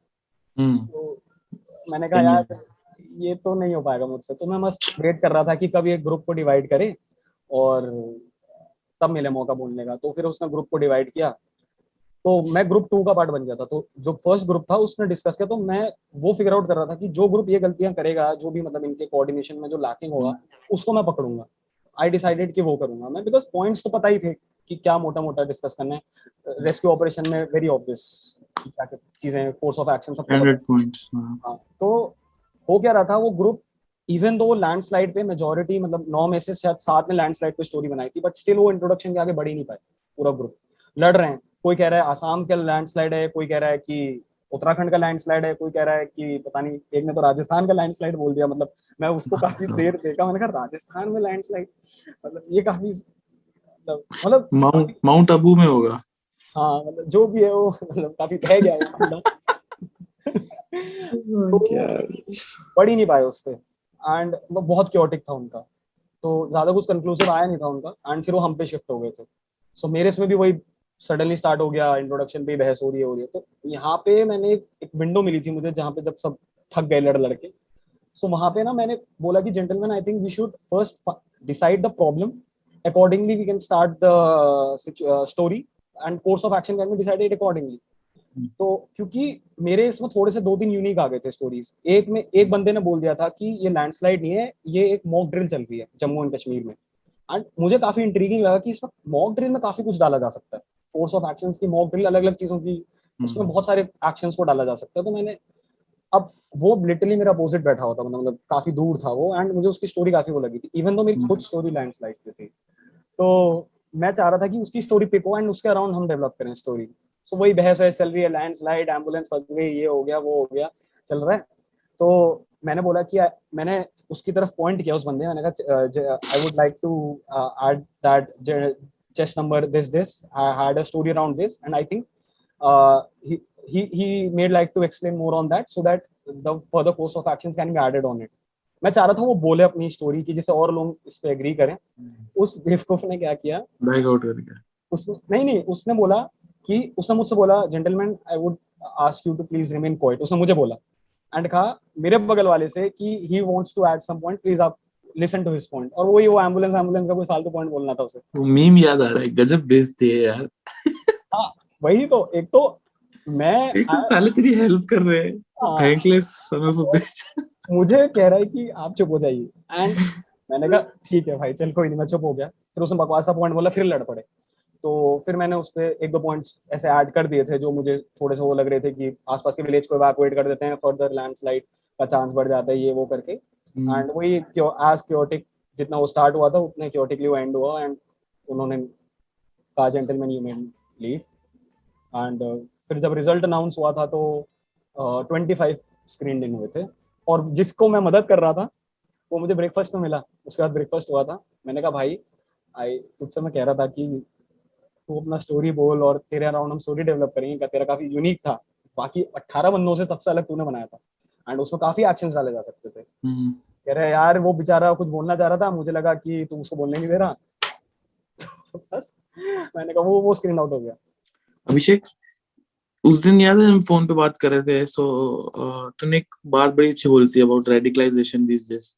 तो मैंने कहा यार ये तो नहीं हो पाएगा मुझसे, तो मैं बस वेट कर रहा था कि कब ये ग्रुप को डिवाइड करे और तब मिले मौका बोलने का। तो फिर उसने ग्रुप को डिवाइड किया, तो मैं ग्रुप 2 का पार्ट बन गया था। तो जो फर्स्ट ग्रुप था उसने डिस्कस किया, तो मैं वो फिगर आउट कर रहा था कि जो ग्रुप ये गलतियां करेगा, जो भी मतलब इनके कोऑर्डिनेशन में जो लैकिंग होगा उसको मैं पकड़ूंगा। आई डिसाइडेड कि वो करूंगा मैं, बिकॉज पॉइंट्स तो पता ही थे कि क्या मोटा मोटा डिस्कस करना है। रेस्क्यू ऑपरेशन में वेरी ऑब्वियस क्या क्या चीजें, कोर्स ऑफ एक्शन सबको 100 points. हाँ, तो हो क्या रहा था वो ग्रुप, इवन दो लैंडस्लाइड पे मेजोरिटी, मतलब 9 में से शायद 7 ने लैंडस्लाइड पे स्टोरी बनाई थी, बट स्टिल वो इंट्रोडक्शन के आगे बढ़ ही नहीं पाए। पूरा ग्रुप लड़ रहे हैं, कोई कह रहा है आसाम का लैंडस्लाइड है, कोई कह रहा है कि उत्तराखंड का लैंडस्लाइड है, कोई कह रहा है कि पता नहीं, एक ने तो राजस्थान का लैंडस्लाइड बोल दिया। मतलब मैं उसको काफी देर देखा, मैंने कहा राजस्थान में लैंडस्लाइड, मतलब ये काफी मतलब माउंट आबू में होगा। हाँ मतलब जो भी है वो मतलब काफी बह गया वो मामला। तो पढ़ ही नहीं पाए उस पे एंड वो बहुत क्योटिक था उनका, तो ज्यादा कुछ कंक्लूसिव आया नहीं था उनका। एंड फिर वो हम पे शिफ्ट हो गए थे। सो मेरे इसमें भी वही सडनली स्टार्ट हो गया, इंट्रोडक्शन पे ही बहस हो रही है। तो यहाँ पे मैंने एक विंडो मिली थी मुझे, जहाँ पे जब सब थक गए लड़के, सो वहां पे ना मैंने बोला कि gentleman I think we should first decide the problem, accordingly we can start the story and course of action can be decided accordingly. तो क्योंकि मेरे इसमें थोड़े से 2-3 यूनिक आ गए थे स्टोरीज। एक बंदे ने बोल दिया था कि ये लैंडस्लाइड नहीं है, ये एक मॉक ड्रिल चल रही है जम्मू एंड कश्मीर में। एंड मुझे काफी इंट्रीगिंग लगा कि इसमें मॉक ड्रिल में काफी कुछ डाला जा सकता है, कोर्स ऑफ एक्शंस की मॉक ड्रिल, अलग अलग चीजों की, उसमें बहुत सारे एक्शंस को डाला जा सकता है। तो मैंने, अब वो लिटरली मेरा अपोजिट बैठा होता, मतलब काफी दूर था वो, एंड मुझे उसकी स्टोरी काफी वो लगी थी, इवन तो मेरी खुद स्टोरी लैंडस्लाइड पे थी। तो मैं चाह रहा था कि उसकी स्टोरी पिक हो एंड उसके अराउंड हम डेवलप करें स्टोरी। सो वही बहस वहस चल रही है, लैंडस्लाइड, एम्बुलेंस फंस गई, ये हो गया वो हो गया, चल रहा है। तो मैंने बोला कि मैंने उसकी तरफ पॉइंट किया उस बंदे, मैंने कहा I would like to add that chest number this I had a story around this and I think he made like to explain more on that so that the further course of actions can be added on it. मैं चाह रहा था वो बोले अपनी story की जिससे और लोग इस पे एग्री करें। उस बेवकूफ ने क्या किया, बैक आउट कर गया। उसने नहीं, उसने बोला कि उसने मुझसे बोला gentleman I would ask you to please remain quiet, उसने मुझे बोला एंड कहा मेरे बगल वाले से कि he wants to add some point, please आप लिसन टू हिज पॉइंट। और वही वो एम्बुलेंस का कोई फालतू पॉइंट बोलना था उसे। वो मीम याद आ रहा है, गजब बेइज्जती है यार। हाँ वही तो, एक तो मैं एक तो साले तेरी हेल्प कर रहे हैं, थैंकलेस समय को बेच। मुझे कह रहा है कि आप चुप हो जाइए एंड मैंने कहा ठीक है भाई चल कोई नहीं, मैं चुप हो गया। फिर उसने बकवासा पॉइंट बोला, फिर लड़ पड़े। तो फिर मैंने उस पर 1-2 पॉइंट्स ऐसे ऐड कर दिए थे जो मुझे थोड़े से वो लग रहे थे कि आसपास के विलेज को इवैक्यूएट कर देते हैं, फर्दर लैंडस्लाइड का चांस बढ़ जाता है, ये वो करके। एंड वही एज क्योटिक जितना वो स्टार्ट हुआ था उतने क्योटिकली वो एंड हुआ। एंड उन्होंने कहा gentleman you can leave. And फिर जब रिजल्ट अनाउंस हुआ था तो 25 स्क्रीन इन हुए थे, और जिसको मैं मदद कर रहा था वो मुझे ब्रेकफास्ट में मिला। उसके बाद ब्रेकफास्ट हुआ था, मैंने कहा भाई आई तुझसे मैं कह रहा था कि तू अपना स्टोरी बोल और तेरे अराउंड हम स्टोरी डेवलप करेंगे, क्या तेरा काफी यूनिक था, बाकी 18 बंदों से सबसे अलग तूने बनाया था एंड उसमें काफी एक्शंस डाले जा सकते थे। कह रहे यार वो बेचारा कुछ बोलना चाह रहा था, मुझे लगा कि तू उसको बोलने नहीं दे रहा। तो बस मैंने कहा वो स्क्रीन आउट हो गया। अभिषेक, उस दिन याद है हम फोन पे बात कर रहे थे, सो तूने एक बात बड़ी अच्छी बोलती है अबाउट रेडिकलाइजेशन दिस डेज,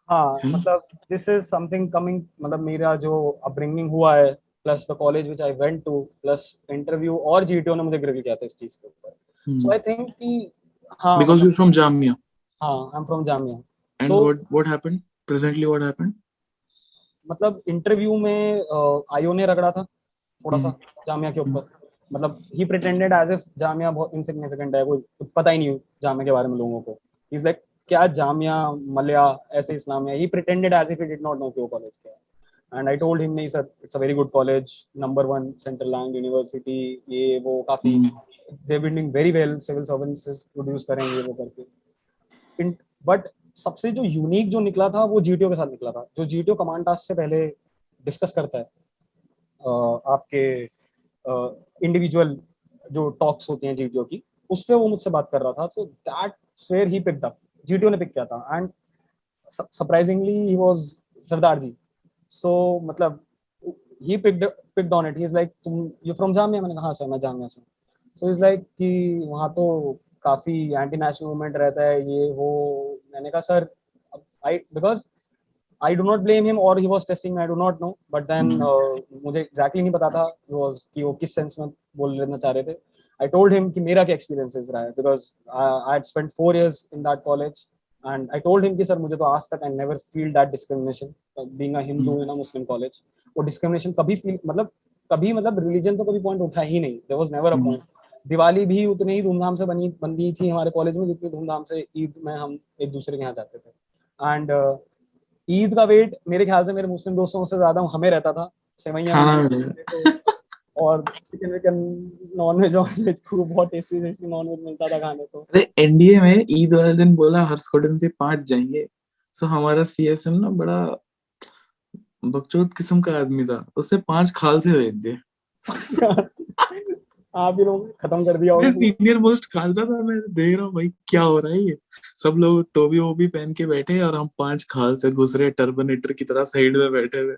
हाँ है ना? मतलब दिस इज समथिंग कमिंग, मतलब मेरा जो अपब्रिंगिंग हुआ है plus the college which I went two plus interview और जीटीओ ने मुझे ग्रिल किया था इस चीज के ऊपर। सो आई थिंक कि हाँ बिकॉज मतलब यू फ्रॉम जामिया हाँ आई am from Jamia. And so what happened presently, what happened? मतलब इंटरव्यू में आयो ने रगड़ा था थोड़ा सा जामिया के ऊपर। मतलब ही प्रिटेंडेड एज इफ जामिया बहुत इनसिग्निफिकेंट है, कोई कुछ पता ही नहीं जामिया के बारे में लोगों को। इज लाइक क्या जामिया मलया ऐसे Islamia, he pretended as if he did not know कि वो कॉलेज क्या है। एंड आई टोल्ड हिम नहीं sir it's a very good college, number 1 central land university, ये वो काफी they building very well, civil servants produce करेंगे वो करके। बट सबसे जो यूनिक जो निकला था वो जीटीओ के साथ निकला था। जो जीटीओ कमांड टास्क से पहले डिस्कस करता है आपके इंडिविजुअल जो टॉक्स होती हैं जीटीओ की, उस पे वो मुझसे बात कर रहा था। So that's where he picked up, GTO ने पिक किया था and surprisingly he was Sardar ji. So मतलब he picked on it, he is like तुम यू फ्रॉम जामिया, मैंने कहा हाँ सर मैं जामिया से। सो इज लाइक कि वहाँ तो काफी एंटी नेशनल मूवमेंट रहता है ये वो। मैंने कहा sir I because I do not blame him or he was testing me, I do not know, but then मुझे exactly नहीं पता था कि वो किस सेंस में बोल लेना चाह रहे थे। I told him कि मेरा क्या experiences रहा है because I had spent 4 years in that college and I told him कि सर मुझे तो आज तक I never feel that discrimination being a Hindu in a Muslim college। वो discrimination कभी feel मतलब religion तो कभी point उठा ही नहीं, there was never a point। Diwali भी उतनी ही धूमधाम से बनी थी हमारे कॉलेज में जितनी धूमधाम से ईद में हम एक दूसरे के यहाँ जाते थे। एंड ईद का वेट मेरे ख्याल से मेरे मुस्लिम दोस्तों से ज्यादा हमें रहता था। सेवैयां खाना बनाई मिलेगा। जाती थी तो और चिकन विकन नॉन वेज और वेज खूब बहुत टेस्टी टेस्टी नॉन वेज मिलता था खाने को। अरे एनडीए में ईद वाले दिन बोला हर्षवर्धन से 5 जाएंगे, सो हमारा सीएसएम ना बड़ा बकचोद किस्म का आदमी था, उसने 5 खाल से भेज दिए। आप ही लोग खत्म कर दिया मैं होगा पूरा। सीनियर मोस्ट खालसा था, मैं देख रहा हूँ भाई क्या हो रहा है ये, सब लोग टोपी वोपी पहन के बैठे और हम 5 खाल से घुस रहे टर्बनेटर की तरह साइड में बैठे हुए।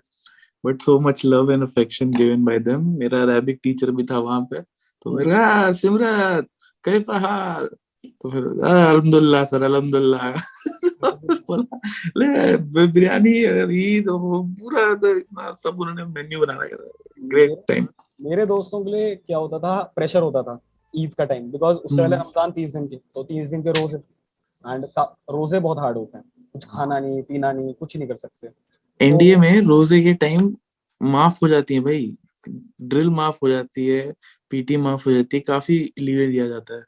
But so much love and affection given by them. मेरा अरेबिक टीचर भी था वहां पे, तो मेरा सिमरत कैसा हाल, तो फिर अल्हम्दुलिल्लाह सर अल्हम्दुलिल्लाह। बोला ले बिरयानी और ईद वो पूरा तो इतना सब उन्होंने मेन्यू बना रखा था। ग्रेट मेरे टाइम। मेरे दोस्तों के लिए क्या होता था, प्रेशर होता था ईद का टाइम बिकॉज उससे पहले रमजान 30 दिन के, तो 30 दिन के रोजे एंड रोजे बहुत हार्ड होते हैं, कुछ खाना नहीं पीना नहीं कुछ नहीं कर सकते। तो एनडीए में रोजे के टाइम माफ हो जाती है भाई, ड्रिल माफ हो जाती है, पीटी माफ हो जाती है, काफी लीवे दिया जाता है।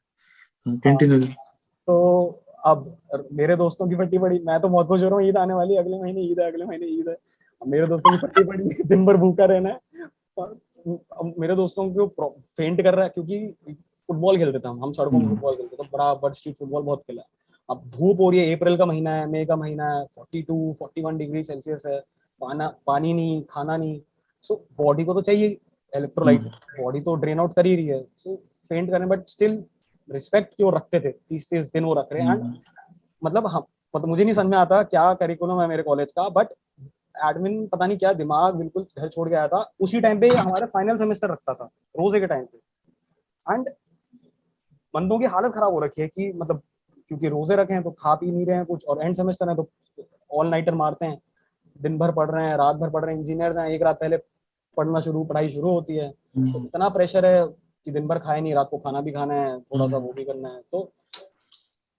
हाँ कंटिन्यू। तो अब मेरे दोस्तों की फटी पड़ी, मैं तो बहुत खुश हो रहा हूँ ईद आने वाली है, अगले महीने ईद है, अगले महीने ईद है। अब मेरे दोस्तों की फटी पड़ी है, दिन भर भूखा रहना है। और अब मेरे दोस्तों को फेंट कर रहा है क्योंकि फुटबॉल खेलते थे हम सड़कों में फुटबॉल खेलते थे, बड़ा स्ट्रीट फुटबॉल बहुत खेला है। अब धूप हो रही है, अप्रैल का महीना है, मई का महीना है, 42 41 डिग्री सेल्सियस है, पानी नहीं खाना नहीं। सो बॉडी को तो चाहिए इलेक्ट्रोलाइट, बॉडी तो ड्रेन आउट कर ही रही है। सो फेंट करने बट स्टिल रिस्पेक्ट जो रखते थे 30 दिन वो रख रहे हैं। एंड मतलब हम मतलब मुझे नहीं समझ में आता क्या करिकुलम है मेरे कॉलेज का, बट एडमिन पता नहीं क्या दिमाग बिल्कुल घर छोड़ के आया था उसी टाइम पे हमारे फाइनल सेमेस्टर रखता था रोजे के टाइम पे। एंड बंदों की हालत खराब हो रखी है कि मतलब क्योंकि रोजे रखे हैं तो खा पी नहीं रहे हैं कुछ, और एंड सेमेस्टर है तो ऑल नाइटर मारते हैं, दिन भर पढ़ रहे हैं रात भर पढ़ रहे हैं। इंजीनियर्स हैं, एक रात पहले पढ़ाई शुरू होती है, तो इतना प्रेशर है कि दिन भर खाए नहीं, रात को खाना भी खाना है, थोड़ा सा वो भी करना है। तो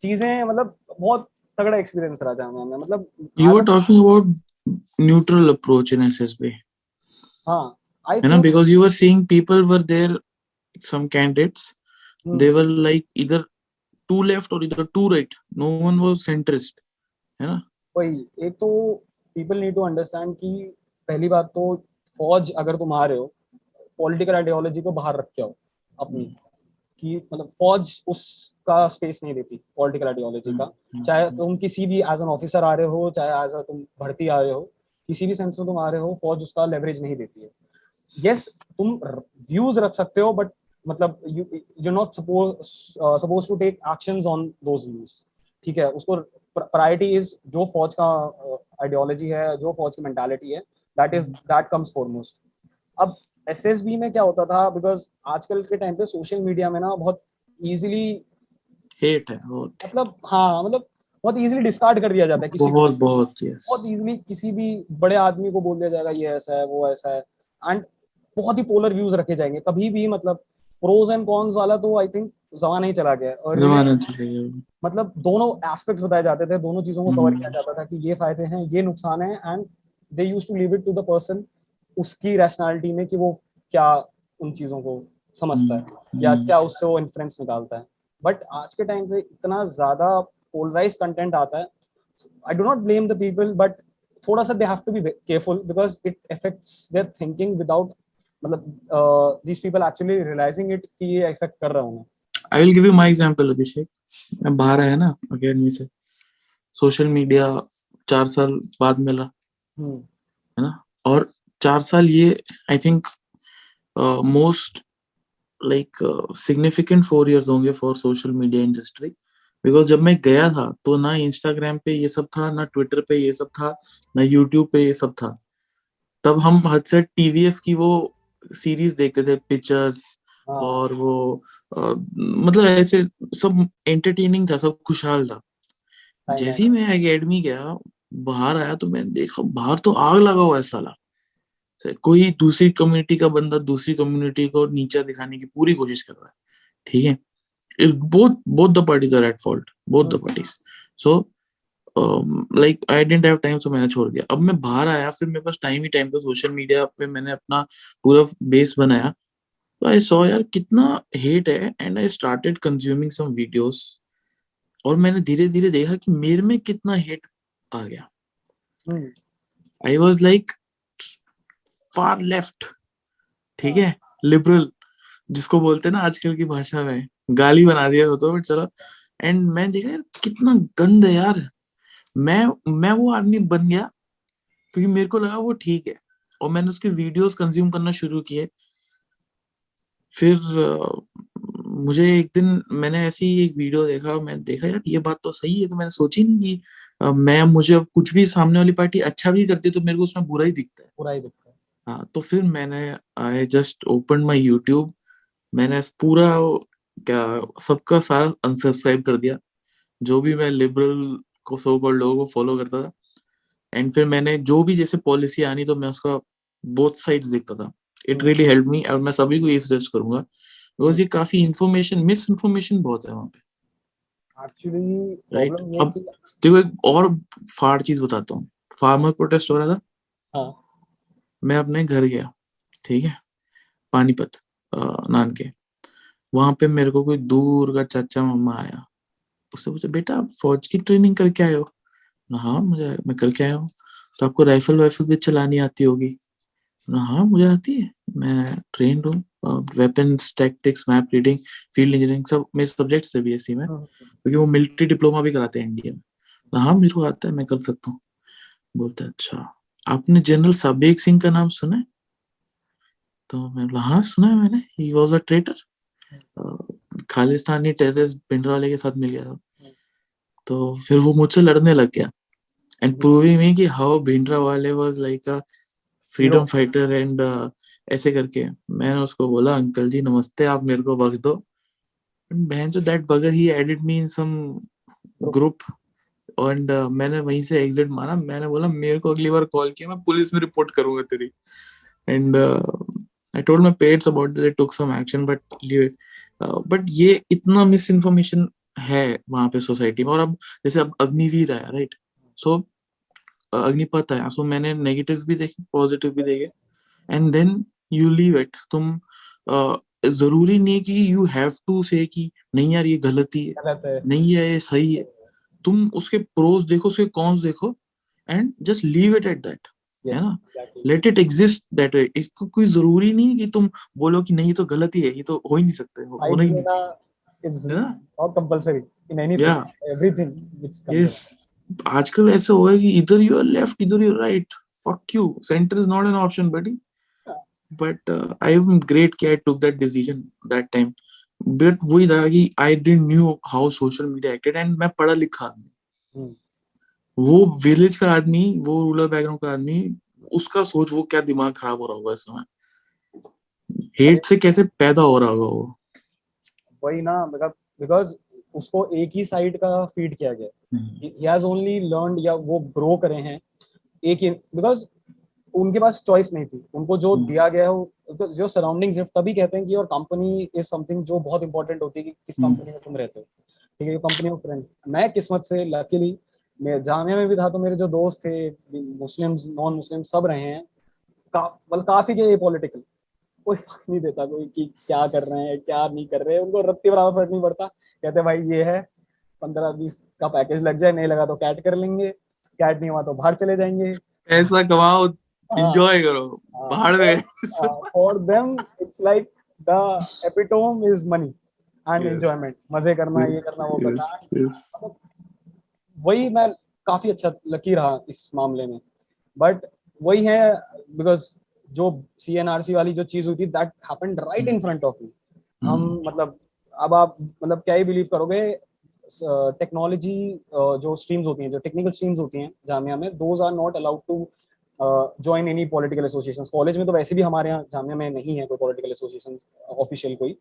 चीजें मतलब बहुत तगड़ा एक्सपीरियंस रहा जामिया में मतलब। You were talking about neutral approach in SSB, हाँ आई है ना? Think Because you were seeing people were there, some candidates, they were like either too left or either too right. No one was centrist, है ना? वही एक तो people need to understand कि पहली बात तो फौज अगर तुम आ रहे हो पॉलिटिकल आइडियोलॉजी को बाहर रख के आओ अपनी, कि मतलब फौज उसका स्पेस नहीं देती पॉलिटिकल आइडियोलॉजी का। चाहे तुम किसी भी एज एन ऑफिसर आ रहे हो, चाहे एज तुम भर्ती आ रहे हो, किसी भी सेंस में तुम आ रहे हो, फौज उसका लेवरेज नहीं देती है. यस, तुम व्यूज रख सकते हो, बट मतलब you not suppose to take actions on those views. ठीक है, उसको प्रायोरिटी इज जो फौज का आइडियोलॉजी है, जो फौज की मेंटालिटी है, दैट कम्स फॉरमोस्ट. अब एसएसबी में क्या होता था, बिकॉज आजकल के टाइम पे सोशल मीडिया में ना बहुत इजीली, हेट है बहुत मतलब हाँ, मतलब बहुत इजीली डिस्कार्ड कर दिया जाता है किसी बहुत बहुत यस बहुत इजीली किसी भी बड़े आदमी को बोल दिया जाएगा ये ऐसा है, वो ऐसा है, एंड बहुत ही पोलर व्यूज रखे जाएंगे कभी भी. मतलब प्रोज एंड कॉन्स वाला तो आई थिंक जमाना ही चला गया है. और जमाना चलेगा. मतलब दोनों एस्पेक्ट्स बताए जाते थे, दोनों चीजों को कवर किया जाता था कि ये फायदे हैं, ये नुकसान है, and they used to leave it to the person, उसकी रैशनैलिटी में कि वो क्या उन चीजों को समझता है या क्या उससे वो इन्फ्लुएंस निकालता है. बट आज के टाइम पे इतना ज्यादा पोलराइज कंटेंट आता है. I do not blame the people, but थोड़ा सा they have to be careful because it affects their thinking without, मतलब these people actually realizing it कि ये इफेक्ट कर रहा हूँ मैं. I will give you my example. Abhishek, मैं बाहर आया ना अकेडमी से, सोशल मीडिया 4 साल बाद मिला है ना, और 4 साल ये I think most like significant 4 years होंगे for social media industry. Because जब मैं गया था तो ना इंस्टाग्राम पे ये सब था, ना ट्विटर पे ये सब था, ना यूट्यूब पे ये सब था. तब हम हद से टीवीएफ की वो सीरीज देखते थे, पिक्चर्स, और वो मतलब ऐसे सब एंटरटेनिंग था, सब खुशहाल था. जैसे ही मैं एकेडमी गया, बाहर आया तो मैंने देखा बाहर तो आग लगा हुआ है साला. कोई दूसरी कम्युनिटी का बंदा दूसरी कम्युनिटी को नीचा दिखाने की पूरी कोशिश कर रहा है. ठीक है, both the parties are at fault, both the parties. So like I didn't have time, so मैंने छोड़ दिया. अब मैं बाहर आया, फिर मेरे पास टाइम ही टाइम था. सोशल मीडिया पे मैंने अपना पूरा बेस बनाया, तो आई सॉ यार कितना हेट है, and I started consuming some videos. और मैंने धीरे धीरे देखा कि मेरे में कितना हेट आ गया. I was like far left, ठीक है, लिबरल जिसको बोलते हैं ना आजकल की भाषा में, गाली बना दिया हो तो, बट चलो. एंड मैं देखा यार कितना गंद है यार. मैं वो आदमी बन गया क्योंकि मेरे को लगा वो ठीक है, और मैंने उसके वीडियोस कंज्यूम करना शुरू किए. फिर मुझे एक दिन मैंने ऐसी एक वीडियो देखा, मैंने देखा यार ये बात तो सही है. तो मैंने सोची नहीं कि मुझे अब कुछ भी सामने वाली पार्टी अच्छा भी करती है तो मेरे को उसमें बुरा ही दिखता है. हाँ, तो फिर मैंने I just open my YouTube. मैंने पूरा क्या सबका सारा अनसब्सक्राइब कर दिया, जो भी मैं लिबरल को सो कॉल्ड लोगों को फॉलो करता था. एंड फिर मैंने जो भी जैसे पॉलिसी आनी तो मैं उसका बोथ साइड्स देखता था. इट रियली हेल्प मी, और मैं सभी को ये सजेस्ट करूंगा, बिकॉज ये काफी इंफॉर्मेशन, मिस इन्फॉर्मेशन बहुत है वहाँ पे. Actually right. प्रॉब्लम ये अब कि देखो एक और फाड़ चीज बताता हूँ. फार्मर प्रोटेस्ट हो रहा था. हाँ, मैं अपने घर गया, ठीक है, पानीपत नान के. वहां पे मेरे को कोई दूर का चाचा मामा आया. उससे पूछा, बेटा आप फौज की ट्रेनिंग करके आए हो? हाँ मैं करके आया हूँ. तो आपको राइफल भी चलानी आती होगी? हाँ मुझे आती है, मैं ट्रेंड हूँ. Weapons, tactics, map reading, field engineering सब मेरे सब्जेक्ट्स है बीएससी में, क्योंकि वो मिलिट्री डिप्लोमा भी कराते हैं इंडिया में. हाँ मेरे को आता है, मैं कर सकता हूँ. बोलते अच्छा आपने जनरल साबेक सिंह का नाम सुना है? तो मैं बोला हाँ सुना है मैंने, he was a traitor, Khalistani terrorist Bhindranwale के साथ मिल गया था. तो फिर वो मुझसे लड़ने लग गया, एंड प्रूविंग मी कि how Bhindranwale was like a freedom fighter, and ऐसे करके. मैंने उसको बोला अंकल जी नमस्ते, आप मेरे को बख्श दो. बहन जो that bugger he added me in some group, and मैंने वहीं से एग्जिट मारा. मैंने बोला मेरे को अगली बार कॉल किया मैं पुलिस में रिपोर्ट करूंगा तेरी. And I told my parents about it, they took some action, but leave it. But ये इतना मिस इन्फॉर्मेशन है वहां पे सोसाइटी में. और अब जैसे अब अग्निवीर आया, राइट, सो अग्निपथ आया, सो मैंने नेगेटिव भी देखे, पॉजिटिव भी देखे, and then you leave it. तुम जरूरी नहीं कि यू हैव टू से कि नहीं यार ये गलती है, नहीं है ये सही है. तुम उसके प्रोज देखो, उसके कॉन्स देखो, and just leave it at that, है ना. Let it exist that way. इसको कोई जरूरी नहीं कि तुम बोलो कि नहीं ये तो गलती है, ये तो हो ही नहीं सकता, होना ही नहीं चाहिए, है ना. not compulsory in anything, Yeah. everything which comes Yes. आजकल ऐसे हो गया कि इधर यू आर लेफ्ट, इधर you are right, fuck you, center is not an option buddy. But I am great कि I took that decision that time. But वही था कि I didn't knew how social media acted, and मैं पढ़ा लिखा आदमी, हम्म, वो विलेज का आदमी, वो रूरल बैकग्राउंड का आदमी, उसका सोच, वो क्या दिमाग खराब हो रहा होगा इस समय, हेट से कैसे पैदा हो रहा होगा वो. वही ना, मतलब बिकॉज उसको एक ही साइड का फीड किया गया, he has only learned, या वो ग्रो करे हैं एक ही, बिकॉज उनके पास चॉइस नहीं थी, उनको जो दिया गया है, तो जो सराउंडिंग्स है, तभी कहते हैं कि और कंपनी इज समथिंग जो बहुत इंपॉर्टेंट होती है कि किस कंपनी में तुम रहते हो, ठीक है, कंपनी ऑफ फ्रेंड्स. मैं किस्मत से लकीली मैं जामिया में भी था, तो मेरे जो दोस्त थे मुस्लिम नॉन मुस्लिम सब रहे हैं, मतलब काफी के पॉलिटिकल, कोई फर्क नहीं देता कोई कि क्या कर रहे हैं क्या नहीं कर रहे हैं, उनको रत्ती बराबर फर्क नहीं पड़ता. कहते भाई ये है 15-20 का पैकेज लग जाए, नहीं लगा तो कैट कर लेंगे, कैट नहीं हुआ तो बाहर चले जाएंगे, पैसा कमाओ, एंजॉय करो, बाहर में. For them it's like the epitome is money and Yes. Enjoyment, मजे करना, ये Yes, करना, वो yes, करना. yes. मतलब वही मैं काफी अच्छा लकी रहा इस मामले में. बट वही है, बिकॉज जो CNRC वाली जो चीज हुई थी, that happened right in front of me. हम मतलब अब आप मतलब क्या ही बिलीव करोगे, टेक्नोलॉजी जो स्ट्रीम्स होती हैं, जो टेक्निकल स्ट्रीम्स होती हैं जामिया में, those are not allowed to join any political associations. College में तो वैसे भी हमारे यहाँ जामिया में नहीं है कोई पॉलिटिकल एसोसिएशन ऑफिशियल, कोई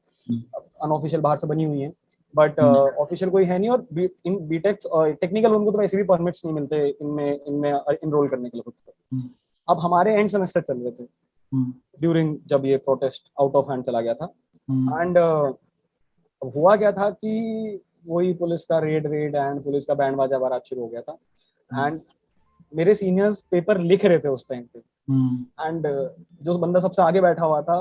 अनऑफिशियल बाहर से बनी हुई है, बट ऑफिशियल कोई है नहीं. और इन बीटेक टेक्निकल उनको तो वैसे भी परमिट्स नहीं मिलते इनमें इनमें इनरोल करने के लिए खुद को. अब हमारे एंड सेमेस्टर चल रहे थे ड्यूरिंग जब ये प्रोटेस्ट आउट ऑफ हैंड चला गया था. एंड हुआ क्या था कि वही पुलिस का रेड एंड पुलिस का बैंड बाजा बारात शुरू हो गया था. एंड मेरे सीनियर्स पेपर लिख रहे थे उस टाइम पे, एंड जो बंदा सबसे आगे बैठा हुआ था,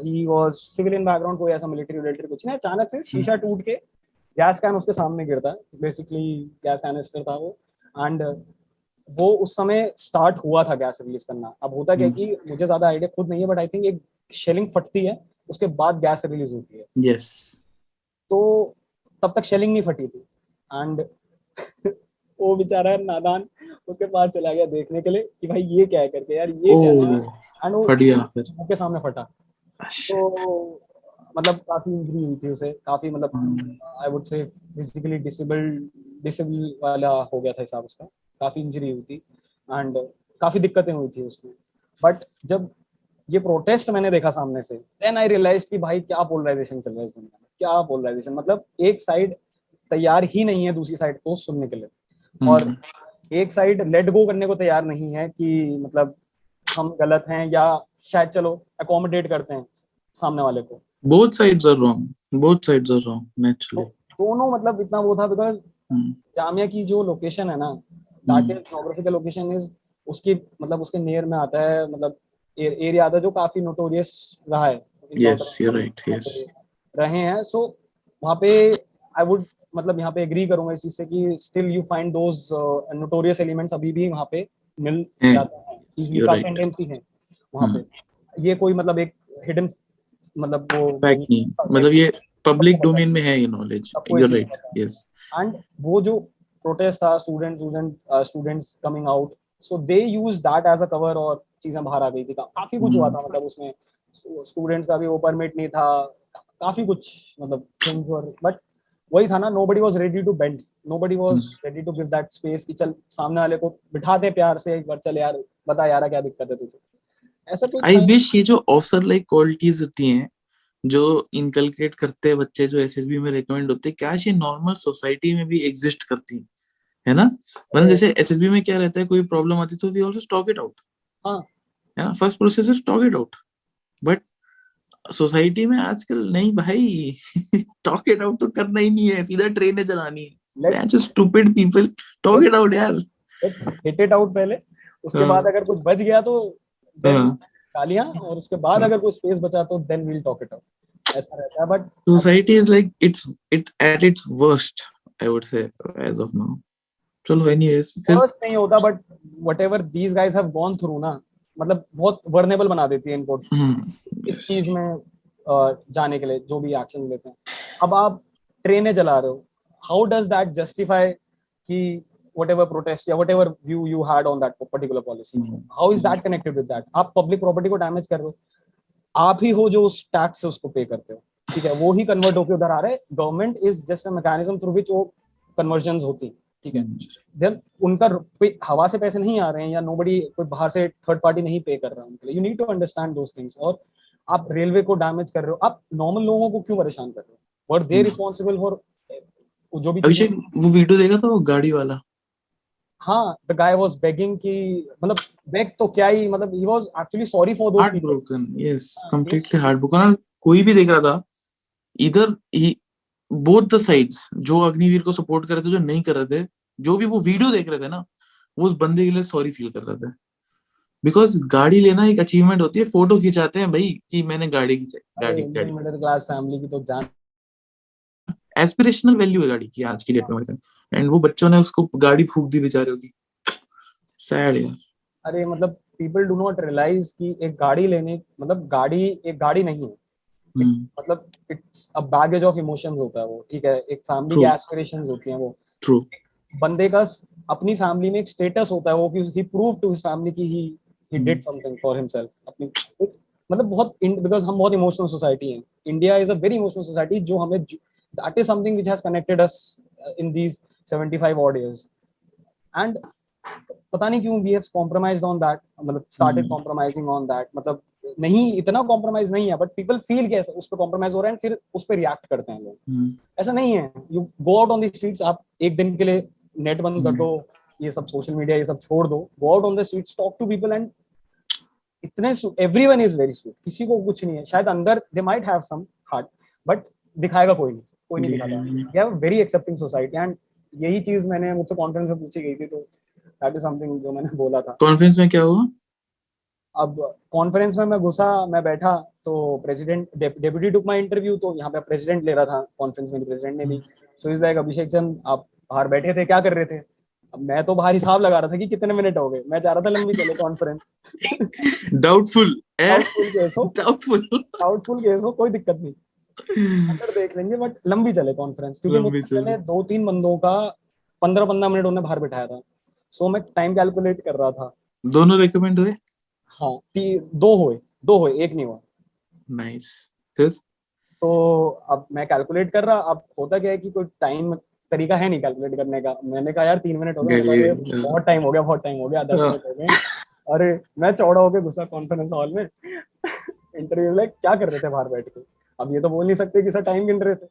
ही वाज सिविलियन बैकग्राउंड, कोई ऐसा मिलिट्री कुछ नहीं, अचानक से शीशा टूट के गैस कैन उसके सामने गिरता है, बेसिकली गैस कैनिस्टर था वो. एंड वो उस समय स्टार्ट हुआ था गैस रिलीज करना. अब होता क्या कि मुझे ज्यादा आइडिया खुद नहीं है, बट आई थिंक एक शेलिंग फटती है, उसके बाद गैस रिलीज होती है. Yes. तो तब तक शेलिंग नहीं फटी थी. एंड वो बेचारा नादान उसके पास चला गया देखने के लिए कि भाई ये क्या है करके, यार ये क्या है, एंड वो फट गया फिर. मुंह के सामने फटा. तो मतलब काफी इंजरी हुई थी उसे, काफी मतलब I would say physically disable वाला हो गया था हिसाब उसका, काफी इंजरी हुई थी एंड काफी दिक्कतें हुई थी उसमें. बट जब ये प्रोटेस्ट मैंने देखा सामने से, देन आई रियलाइज कि भाई क्या पोलराइजेशन चल रहा है इस दुनिया में, क्या पोलराइजेशन, मतलब एक साइड तैयार ही नहीं है दूसरी साइड को सुनने के लिए, और एक साइड लेट गो करने को तैयार नहीं है कि मतलब हम गलत हैं, या शायद चलो अकोमोडेट करते हैं सामने वाले को. Both sides are wrong. Both sides are wrong, naturally. दोनों मतलब इतना वो था, बिकॉज जामिया की जो लोकेशन है ना, that is geographical location is उसकी मतलब उसके नियर में आता है, मतलब एरिया आता है जो काफी नोटोरियस रहा है. Yes, you're right. Yes. रहे हैं. सो वहाँ पे आई वुड मतलब यहाँ पे एग्री करूंगा इस चीज से कि still you find those notorious elements अभी भी वहाँ पे मिल जाते हैं, इजीली का टेंडेंसी है वहाँ पे. ये कोई मतलब एक हिडन मतलब वो फैक्ट नहीं, मतलब ये पब्लिक डोमेन में है ये knowledge. You're right. Yes. And वो जो प्रोटेस्ट था, students coming out, so they use that as a cover, और चीजें बाहर आ गई थी, काफी कुछ हुआ था. मतलब उसमें स्टूडेंट्स का भी वो परमिट नहीं था, काफी कुछ मतलब थिंग्स वर, बट वही था ना, nobody was ready to bend, nobody was ready to give that space कि चल सामने वाले को बिठाते प्यार से एक बार, चल यार बता यार क्या दिक्कत है तुझे, ऐसा कुछ. आई विश ये जो ऑफिसर लाइक क्वालिटीज होती हैं जो इनकलकेट करते हैं बच्चे, जो एसएसबी में रिकमेंड होते हैं, क्या ये नॉर्मल सोसाइटी में भी एग्जिस्ट करती है ना. मतलब जैसे एसएसबी में क्या रहता है, कोई प्रॉब्लम आती है तो we also talk it out, हाँ है ना. First process is talk it out. But society में आजकल नहीं भाई, टॉक इट आउट तो करना ही नहीं है, सीधा ट्रेन चलानी है. Let's stupid people, talk it out यार. Let's hit it out पहले, उसके बाद अगर कुछ बच गया तो गालियां, और उसके बाद अगर कोई स्पेस बचा तो then we'll talk it out. ऐसा रहता है. But society is like it at its worst, I would say, as of now. चलो anyways, फिर worst नहीं होता, but whatever these guys have gone through ना, मतलब बहुत वर्नेबल बना देती है इनको इस चीज में जाने के लिए, जो भी एक्शन लेते हैं. अब आप ट्रेनें चला रहे हो, हाउ डज दैट जस्टिफाई कि whatever protest या whatever view you had on that particular policy. How is that connected with that? आप public property को damage कर रहे हो, आप ही हो जो उस टैक्स से उसको पे करते हो, ठीक है, वो ही कन्वर्ट होकर उधर आ रहा है. Government is just a mechanism through which वो कन्वर्जन होती, ठीक है. देन उनका कोई हवा से पैसे नहीं आ रहे हैं या नोबडी कोई बाहर से थर्ड पार्टी नहीं पे कर रहा है उनके लिए. You need to understand those things. और आप रेलवे को डैमेज कर रहे हो, आप नॉर्मल लोगों को क्यों परेशान कर रहे हो? वर दे रिस्पॉन्सिबल फॉर जो भी. अभिषेक वो वीडियो देखा था वो गाड़ी वाला? हाँ, द गाय वाज बेगिंग कि मतलब बेग तो क्या ही, मतलब he was actually sorry for those people. Heartbroken, yes, completely heartbroken. और कोई भी देख रहा था इधर ही, both the sides, जो अग्निवीर को सपोर्ट कर रहे थे, जो नहीं कर रहे थे, जो भी वो वीडियो देख रहे थे ना, वो उस बंदे के लिए सॉरी फील कर रहे थे. बिकॉज गाड़ी लेना एक अचीवमेंट होती है, फोटो खिंचाते हैं भाई कि मैंने गाड़ी खिंचाई, गाड़ी मिडिल क्लास फैमिली की तो जान. एस्पिरेशनल वैल्यू है गाड़ी की आज की डेट में. एंड वो बच्चों ने उसको गाड़ी फूक दी बेचारों की. सैड है. अरे मतलब पीपल डू नॉट रियलाइज कि एक गाड़ी लेने, मतलब गाड़ी एक गाड़ी नहीं है, मतलब it's a baggage of emotions होता है वो, ठीक है. एक फैमिली की एस्पिरेशंस होती हैं वो. ट्रू. बंदे का अपनी फैमिली में एक स्टेटस होता है वो कि ही प्रूव टू हिज फैमिली कि he did something for himself. अपनी मतलब बहुत, बिकॉज हम बहुत इमोशनल सोसाइटी हैं. India is a very emotional society, जो हमें that is something which has connected us in these 75 odd years. And पता नहीं क्यों we have compromised on that, मतलब started compromising on that. मतलब नहीं, इतना compromise नहीं है, but people feel कि उस पे compromise हो रहा है, फिर उस पे react करते हैं लोग. ऐसा नहीं है. You go out on the streets, आप एक दिन के लिए नेट बंद कर दो, ये सब सोशल मीडिया ये सब छोड़ दो, go out on the streets, talk to people and इतने everyone is very sweet. किसी को कुछ नहीं है. शायद अंदर they might have some heart, but दिखाएगा कोई नहीं दिखाता. We have a very accepting society and यही चीज मैंने मुझसे कॉन्फ्रेंस में पूछी गई थी, तो that is something जो मैंने बोला था. कॉन्फ्रेंस में क्या हुआ? अब कॉन्फ्रेंस में मैं घुसा, मैं बैठा, तो president deputy took my interview, तो यहाँ पे प्रेसिडेंट ले रहा था कॉन्फ्रेंस में, प्रेसिडेंट ने भी. सो इज लाइक, अभिषेक चंद आप बाहर बैठे थे, क्या कर रहे थे? अब मैं तो बाहर हिसाब लगा रहा था कि कितने मिनट हो गए. मैं चाह रहा था लंबी चले कॉन्फ्रेंस. डाउटफुल केस हो, कोई दिक्कत नहीं, अंदर देख लेंगे, बट लंबी चले कॉन्फ्रेंस. क्योंकि मुझसे पहले 2-3 बंदों का 15-15 मिनट उन्होंने बाहर बिठाया था. सो मैं टाइम कैलकुलेट कर रहा था. दोनों रेकमेंड हुए? हाँ, 2 हुए, एक नहीं हुआ. नाइस. फिर तो अब मैं कैलकुलेट कर रहा. अब होता क्या है कि कोई टाइम तरीका है नहीं कैलकुलेट करने का. मैंने कहा यार 3 मिनट हो गए, बहुत टाइम हो गया, 10 मिनट हो गए. अरे मैं चौड़ा होके घुसा कॉन्फ्रेंस हॉल में. इंटरव्यू में क्या कर रहे थे बाहर बैठ के? अब ये तो बोल नहीं सकते कि सर टाइम गिन रहे थे.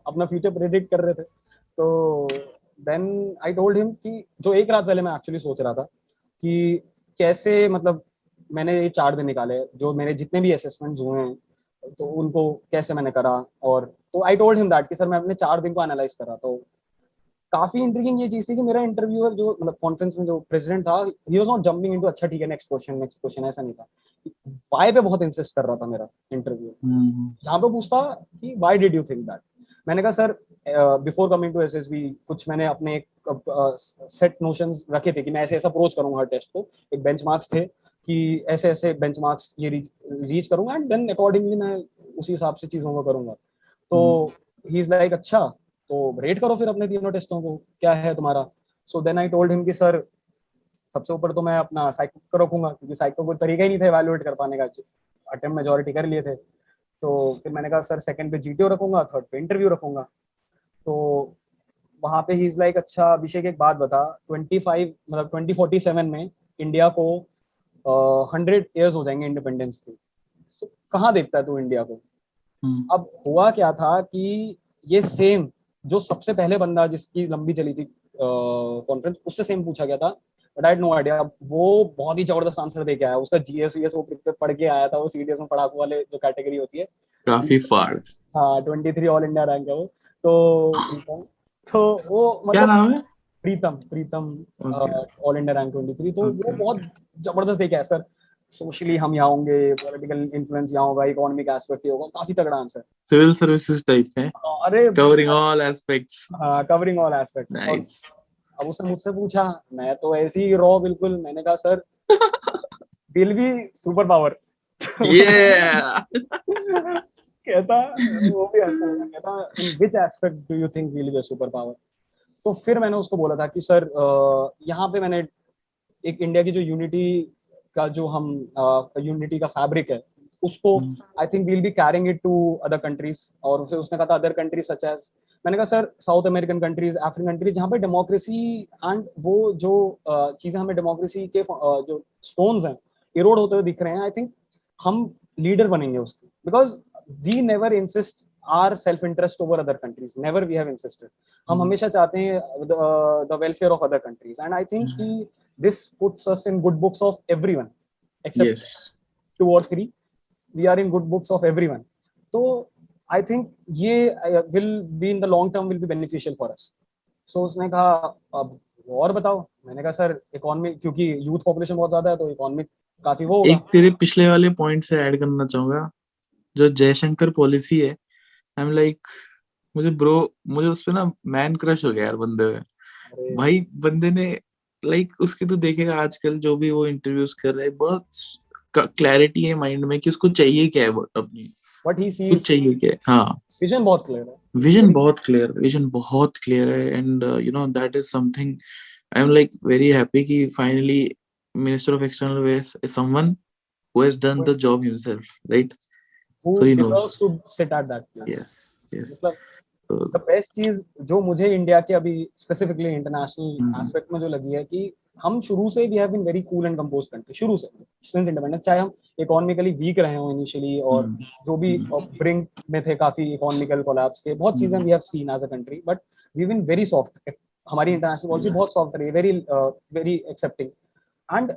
अपना फ्यूचर प्रेडिक्ट कर रहे थे. तो देन आई टोल्ड हिम कि जो एक रात पहले मैं एक्चुअली सोच रहा था कि कैसे, मतलब मैंने ये 4 दिन निकाले, जो मेरे जितने भी असेसमेंट्स हुए हैं, तो उनको कैसे मैंने करा. और तो आई टोल्ड हिम दैट कि सर मैं अपने 4 दिन को एनालाइज करा. तो काफी इंट्रिगिंग ये चीज थी कि मेरा इंटरव्यूअर जो, मतलब कॉन्फ्रेंस में जो प्रेसिडेंट था, he was not jumping into अच्छा ठीक है नेक्स्ट क्वेश्चन, ऐसा नहीं था. व्हाई पे बहुत इंसिस्ट कर रहा था मेरा इंटरव्यू. जहाँ पे पूछता कि why did you think that. मैंने कहा sir before coming to SSB कुछ मैंने अपने सेट नोशंस रखे थे कि मैं ऐसे ऐसा अप्रोच करूंगा हर टेस्ट को. एक बेंचमार्क्स थे कि ऐसे ऐसे बेंचमार्क्स ये रीच करूंगा, एंड देन अकॉर्डिंगली मैं उसी हिसाब से चीजों को करूंगा. तो ही इज लाइक अच्छा, तो रेट करो फिर अपने तीनों टेस्टों को, क्या है तुम्हारा. So then I told him कि सर सबसे ऊपर तो मैं अपना साइको को रखूंगा, क्योंकि साइको कोई तरीका ही नहीं था इवैल्यूएट कर पाने का. अटेम्प्ट मेजॉरिटी कर लिए थे. तो फिर मैंने कहा सर सेकंड पे जीटीओ रखूंगा, थर्ड पे इंटरव्यू रखूंगा. तो वहां पे ही इज लाइक अच्छा अभिषेक एक बात बता, 2047 में इंडिया को 100 ईयर्स हो जाएंगे इंडिपेंडेंस के. तो कहाँ देखता है तू इंडिया को? अब हुआ क्या था कि ये सेम जो सबसे पहले बंदा जिसकी लंबी चली थी कॉन्फ्रेंस, उससे सेम पूछा गया था, but I had no idea. वो बहुत ही जबरदस्त आंसर दे के आया. उसका जीएस वो पढ़ के आया था. वो सीडीएस में पढ़ाकू वाले जो कैटेगरी होती है, काफी फाड़. हाँ 23 ऑल इंडिया रैंक है वो. तो वो मतलब क्या नाम है? प्रीतम ऑल इंडिया रैंक 23. तो वो बहुत जबरदस्त देखे है सर. सोशली हम यहाँ होंगे, पॉलिटिकल इन्फ्लुएंस यहाँ होगा, इकोनॉमिक एस्पेक्ट होगा. काफी तगड़ा आंसर. सिविल सर्विसेज टाइप है. अरे कवरिंग ऑल एस्पेक्ट्स. हाँ, कवरिंग ऑल एस्पेक्ट्स. नाइस. अब उसने मुझसे पूछा, मैं तो ऐसे ही रॉ बिल्कुल. मैंने कहा sir will be super power. कहता, वो भी हंसने लगा. कहता in which aspect do you think will be a super power. तो फिर मैंने उसको बोला था कि सर यहाँ पे मैंने एक इंडिया की जो यूनिटी का जो हम यूनिटी का फैब्रिक है उसको I think we'll be carrying it to other countries, और उसने कहा था अदर कंट्रीज सच एज, मैंने कहा sir south American countries, African countries, जहाँ पे डेमोक्रेसी एंड वो जो चीजें हमें डेमोक्रेसी के जो स्टोन्स हैं इरोड होते हुए दिख रहे हैं, आई थिंक हम लीडर बनेंगे उसकी, because we never insist our self interest over other countries, never we have insisted, हम हमेशा चाहते हैं the welfare of other countries, and I think कि this puts us in good books of everyone except Yes. 2 or 3, we are in good books of everyone, so I think ये will be in the long term will be beneficial for us. So उसने कहा अब और बताओ, मैंने कहा sir economy, क्योंकि youth population बहुत ज्यादा है तो इकोनॉमिक काफी वो होगा। एक तेरे पिछले वाले पॉइंट से ऐड करना चाहूंगा, जो जयशंकर पॉलिसी है, आई एम लाइक, मुझे उस पे ना मैन क्रश हो गया यार बंदे में। भाई बंदे ने लाइक उसके तो देखेगा आजकल जो भी वो इंटरव्यूज कर रहा है, बहुत क्लैरिटी है माइंड में कि उसको चाहिए क्या है, अपनी What he कुछ sees, चाहिए क्या है। हाँ, विजन बहुत क्लियर है, विजन बहुत क्लियर है, and you know that is something I am like very happy कि finally minister of external affairs is someone who has done the job himself, right? who So he knows. deserves to sit at that place. Yes. मतलब So, the best चीज जो मुझे India के अभी specifically international aspect में जो लगी है कि हम शुरू से we have been very cool and compose country, शुरू से सिंस इंडिपेंडेंस, चाहे हम इकोनॉमिकली वीक रहे हो इनिशियली और जो भी ब्रिंक में थे काफी इकोनॉमिकल कोलैप्स के, बहुत चीजें we have seen as a country, but we been very soft, हमारी इंटरनेशनल पॉलिसी बहुत सॉफ्ट रही, वेरी वेरी एक्सेप्टिंग, एंड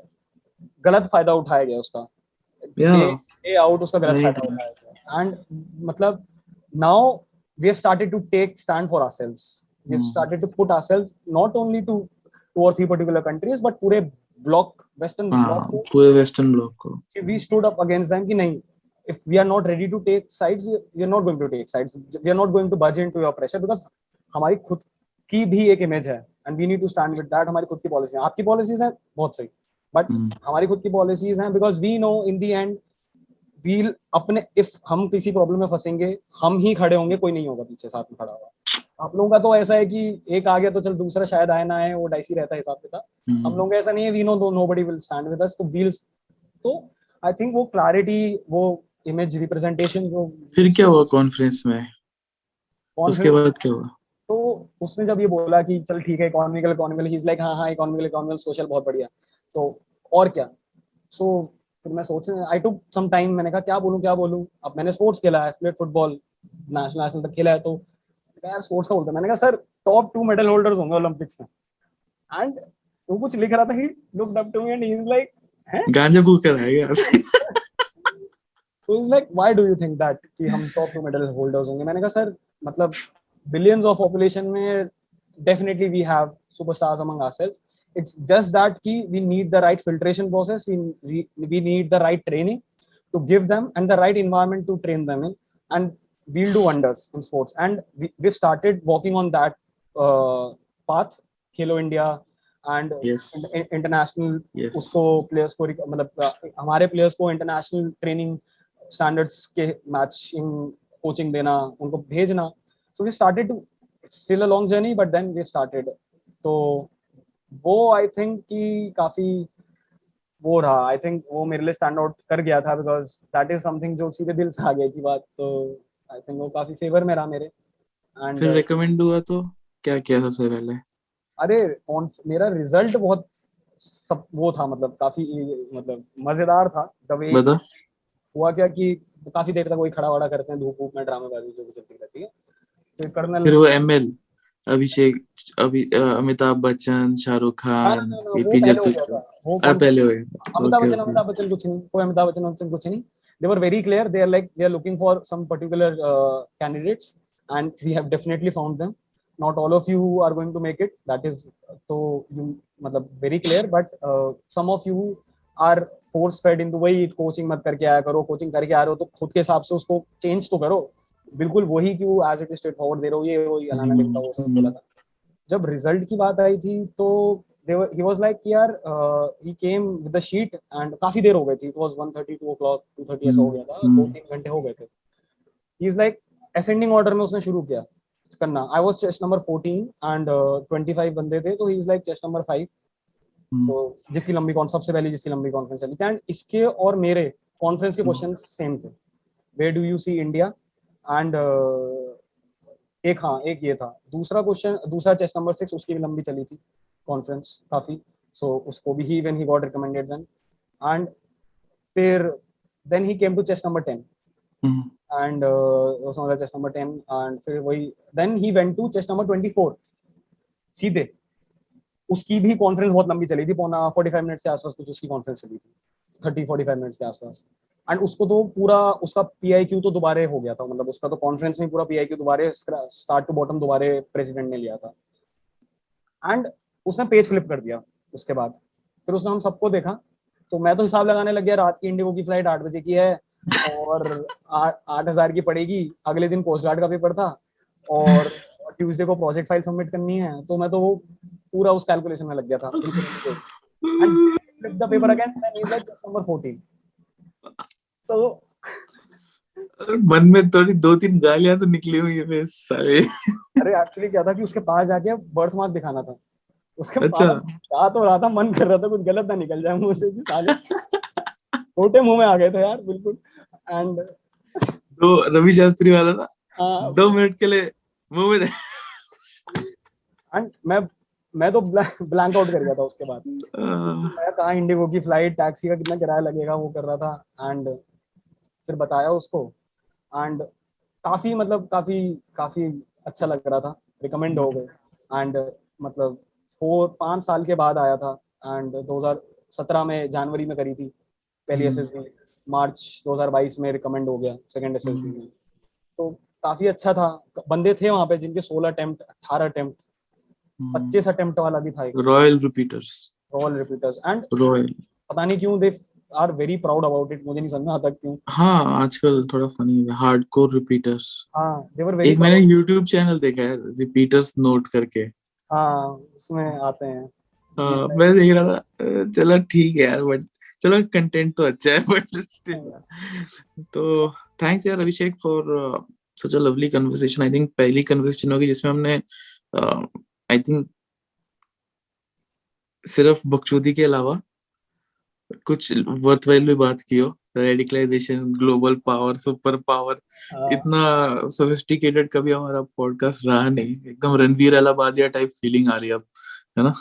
गलत फायदा उठाया गया उसका, डे आउट उसका गलत फायदा उठाया गया, एंड मतलब now we have started to take stand for ourselves, we have started to put ourselves not only to 2 or 3 particular countries but पूरे block, western block को, पूरे वेस्टर्न ब्लॉक को we stood up against them कि नहीं, if we are not ready to take sides, we are not going to take sides, we are not going to budge into your pressure, because हमारी खुद की भी एक image है and we need to stand with that, हमारी खुद की policy, आपकी पॉलिसीज हैं बहुत सही, बट हमारी खुद की पॉलिसीज हैं, because we know in the end we'll अपने, इफ हम किसी प्रॉब्लम में फंसेंगे हम ही खड़े होंगे, कोई नहीं होगा पीछे साथ में खड़ा हुआ। आप लोगों का तो ऐसा है कि एक आ गया तो चल दूसरा शायद आए ना आए, वो डाइसी रहता है हिसाब किताब, हम लोग ऐसा नहीं है, we know nobody will stand with us, तो व्हील्स, तो आई थिंक वो क्लैरिटी, वो इमेज रिप्रेजेंटेशन जो, फिर क्या हुआ कॉन्फ्रेंस में, उसके बाद क्या हुआ? तो उसने जब ये बोला कि चल ठीक है इकोनॉमिकल ही इज लाइक हाँ इकोनॉमिकल सोशल बहुत बढ़िया, तो और क्या, सो फिर मैं सोचने, आई टुक सम टाइम, मैंने कहा क्या बोलूं, अब मैंने स्पोर्ट्स खेला है, प्लेड फुटबॉल, नेशनल तक खेला है, तो यार स्पोर्ट्स का बोलता है, मैंने कहा सर टॉप 2 मेडल होल्डर्स होंगे ओलंपिक्स में, एंड वो कुछ लिख रहा था, he looked up to me and he is like, हैं गांजा फूक कर आएगा, तो is like why do you think that कि हम टॉप 2 मेडल होल्डर्स होंगे, मैंने कहा सर मतलब बिलियंस ऑफ पॉपुलेशन में definitely we have superstars among ourselves, it's just that ki we need the right filtration process, we need the right training to give them and the right environment to train them in, and we'll do wonders in sports, and we started walking on that path, Khelo India and international, usko players ko matlab hamare players ko international training standards ke matching coaching dena, unko bhejna, so we started to, it's still a long journey but then we started, तो वो आई think कि काफी वो रहा, आई think वो मेरे लिए stand out कर गया था, बिकॉज दैट इज समथिंग जो सीधे दिल से आ गई थी बात, तो आई थिंक वो काफी फेवर में रहा मेरे, एंड फिर रिकमेंड हुआ तो क्या किया सबसे पहले? अरे मेरा रिजल्ट बहुत सब वो था, मतलब काफी मतलब मजेदार था, द वे हुआ क्या कि काफी देर तक वही खड़ा वड़ा करते हैं धूप में, ड्रामेबाजी जो चलती रहती है, तो कर्नल, फिर वो एमएल अभिषेक, अमिताभ बच्चन, शाहरुख खान, एपीजे पहले हो गया, अमिताभ बच्चन कुछ नहीं, कोई अमिताभ बच्चन कुछ नहीं, they were very clear, they are like they are looking for some particular candidates and we have definitely found them, not all of you are going to make it, that is, so you मतलब very clear, but some of you are force fed into वही coaching मत करके आया करो, coaching करके आ रहे हो तो खुद के हिसाब से उसको चेंज तो करो, बिल्कुल वही कि वो as it is straightforward दे रहे हो, ये वही अनाना लिखता वो सब बोला था। जब रिजल्ट की बात आई थी तो he was like यार he came with the sheet and काफी देर हो गई थी, it was 1:30 2 o'clock 2:30 ऐसा हो गया था, 2-3 घंटे हो गए थे, he is like ascending order में उसने शुरू किया करना. I was chest number 14 and 25 बंदे थे, तो he is like chest number 5. So जिसकी लंबी सबसे पहली जिसकी लंबी कॉन्फ्रेंस चली थी, एंड इसके और मेरे कॉन्फ्रेंस के क्वेश्चन सेम थे. Where do you see India? And एक ये था. दूसरा चेस्ट नंबर 6, उसकी भी लंबी चली थी कॉन्फ्रेंस काफी. सो उसको भी he when he got recommended then. And फिर then he came to chest number 10 and was on chest number 10 and फिर वही then he went to chest number 24 सीधे. उसकी भी कॉन्फ्रेंस बहुत लंबी चली थी, पौना 45 मिनट्स के आसपास कुछ उसकी कॉन्फ्रेंस चली थी, 30-45 मिनट्स के आसपास. एंड उसको तो पूरा उसका पीआईक्यू तो दोबारा हो गया था, मतलब उसका तो कॉन्फ्रेंस में पूरा पीआईक्यू दोबारा स्टार्ट टू बॉटम दोबारा प्रेसिडेंट ने लिया था. एंड उसने पेज फ्लिप कर दिया. उसके बाद फिर उसने हम सबको देखा, तो मैं तो हिसाब लगाने लग गया, रात की इंडिगो की फ्लाइट 8 बजे की है और 8,000 की पड़ेगी. अगले दिन कोस्ट गार्ड का पेपर था और ट्यूसडे को प्रोजेक्ट फाइल सबमिट करनी है, तो मैं तो वो पूरा उस कैलकुलेशन में लग गया था. And flip the paper again and is like number 14. तो मन में थोड़ी 2-3 गालियां तो निकली हुई है साले. अरे एक्चुअली क्या था कि उसके पास जाके बर्थ मार्क दिखाना था. उसके अच्छा. पास जा तो रहा था, मन कर रहा था कुछ गलत ना निकल जाए मुंह से, कि साले छोटे मुंह में आ गए थे यार बिल्कुल. एंड तो रवि शास्त्री वाला ना, हाँ, 2 मिनट के लिए मुंह में एंड मैं तो ब्लैंक आउट कर गया था उसके बाद. मैं कहा इंडिगो की फ्लाइट, टैक्सी का कितना किराया लगेगा, वो कर रहा था. एंड फिर बताया उसको एंड काफी अच्छा लग रहा था. रिकमेंड हो गए. एंड मतलब 4-5 साल के बाद आया था. एंड 2017 में जनवरी में करी थी पहली एसएसबी. मार्च 2022 में रिकमेंड हो गया सेकंड एसएसबी में. तो काफी अच्छा था. बंदे थे वहां पे जिनके 16 अटेम्प्ट, 18 अटेम्प्ट, 25 अटेम्प्ट वाला भी था. Royal repeaters. एंड रॉयल, पता नहीं क्यों they are very proud about it. मुझे नहीं समझ में आता क्यों. हाँ आजकल थोड़ा फनी है हार्डकोर रिपीटर्स. हाँ, दे वर वेरी. एक मैंने YouTube चैनल देखा है रिपीटर्स नोट करके. हाँ, उसमें आते हैं. हाँ मैं देख रहा था, चलो ठीक है यार, बट चलो कंटेंट तो अच्छा है बट स्टिल. तो थैंक्स यार Abhishek for such a lovely conversation. I think पहली कन्वर्सेशन होगी जिसमें हमने आई थिंक सिर्फ बकचोदी के अलावा कुछ वर्थवाइल भी बात की हो. Radicalisation, global power, super power, इतना सोफिस्टिकेटेड कभी हमारा पॉडकास्ट रहा नहीं. एकदम रणवीर अलाहाबादिया टाइप फीलिंग आ रही है अब, है ना.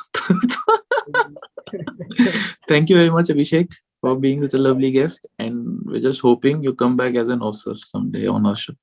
Thank you very much Abhishek for being such a lovely guest, and we're just hoping you come back as an officer someday on our show.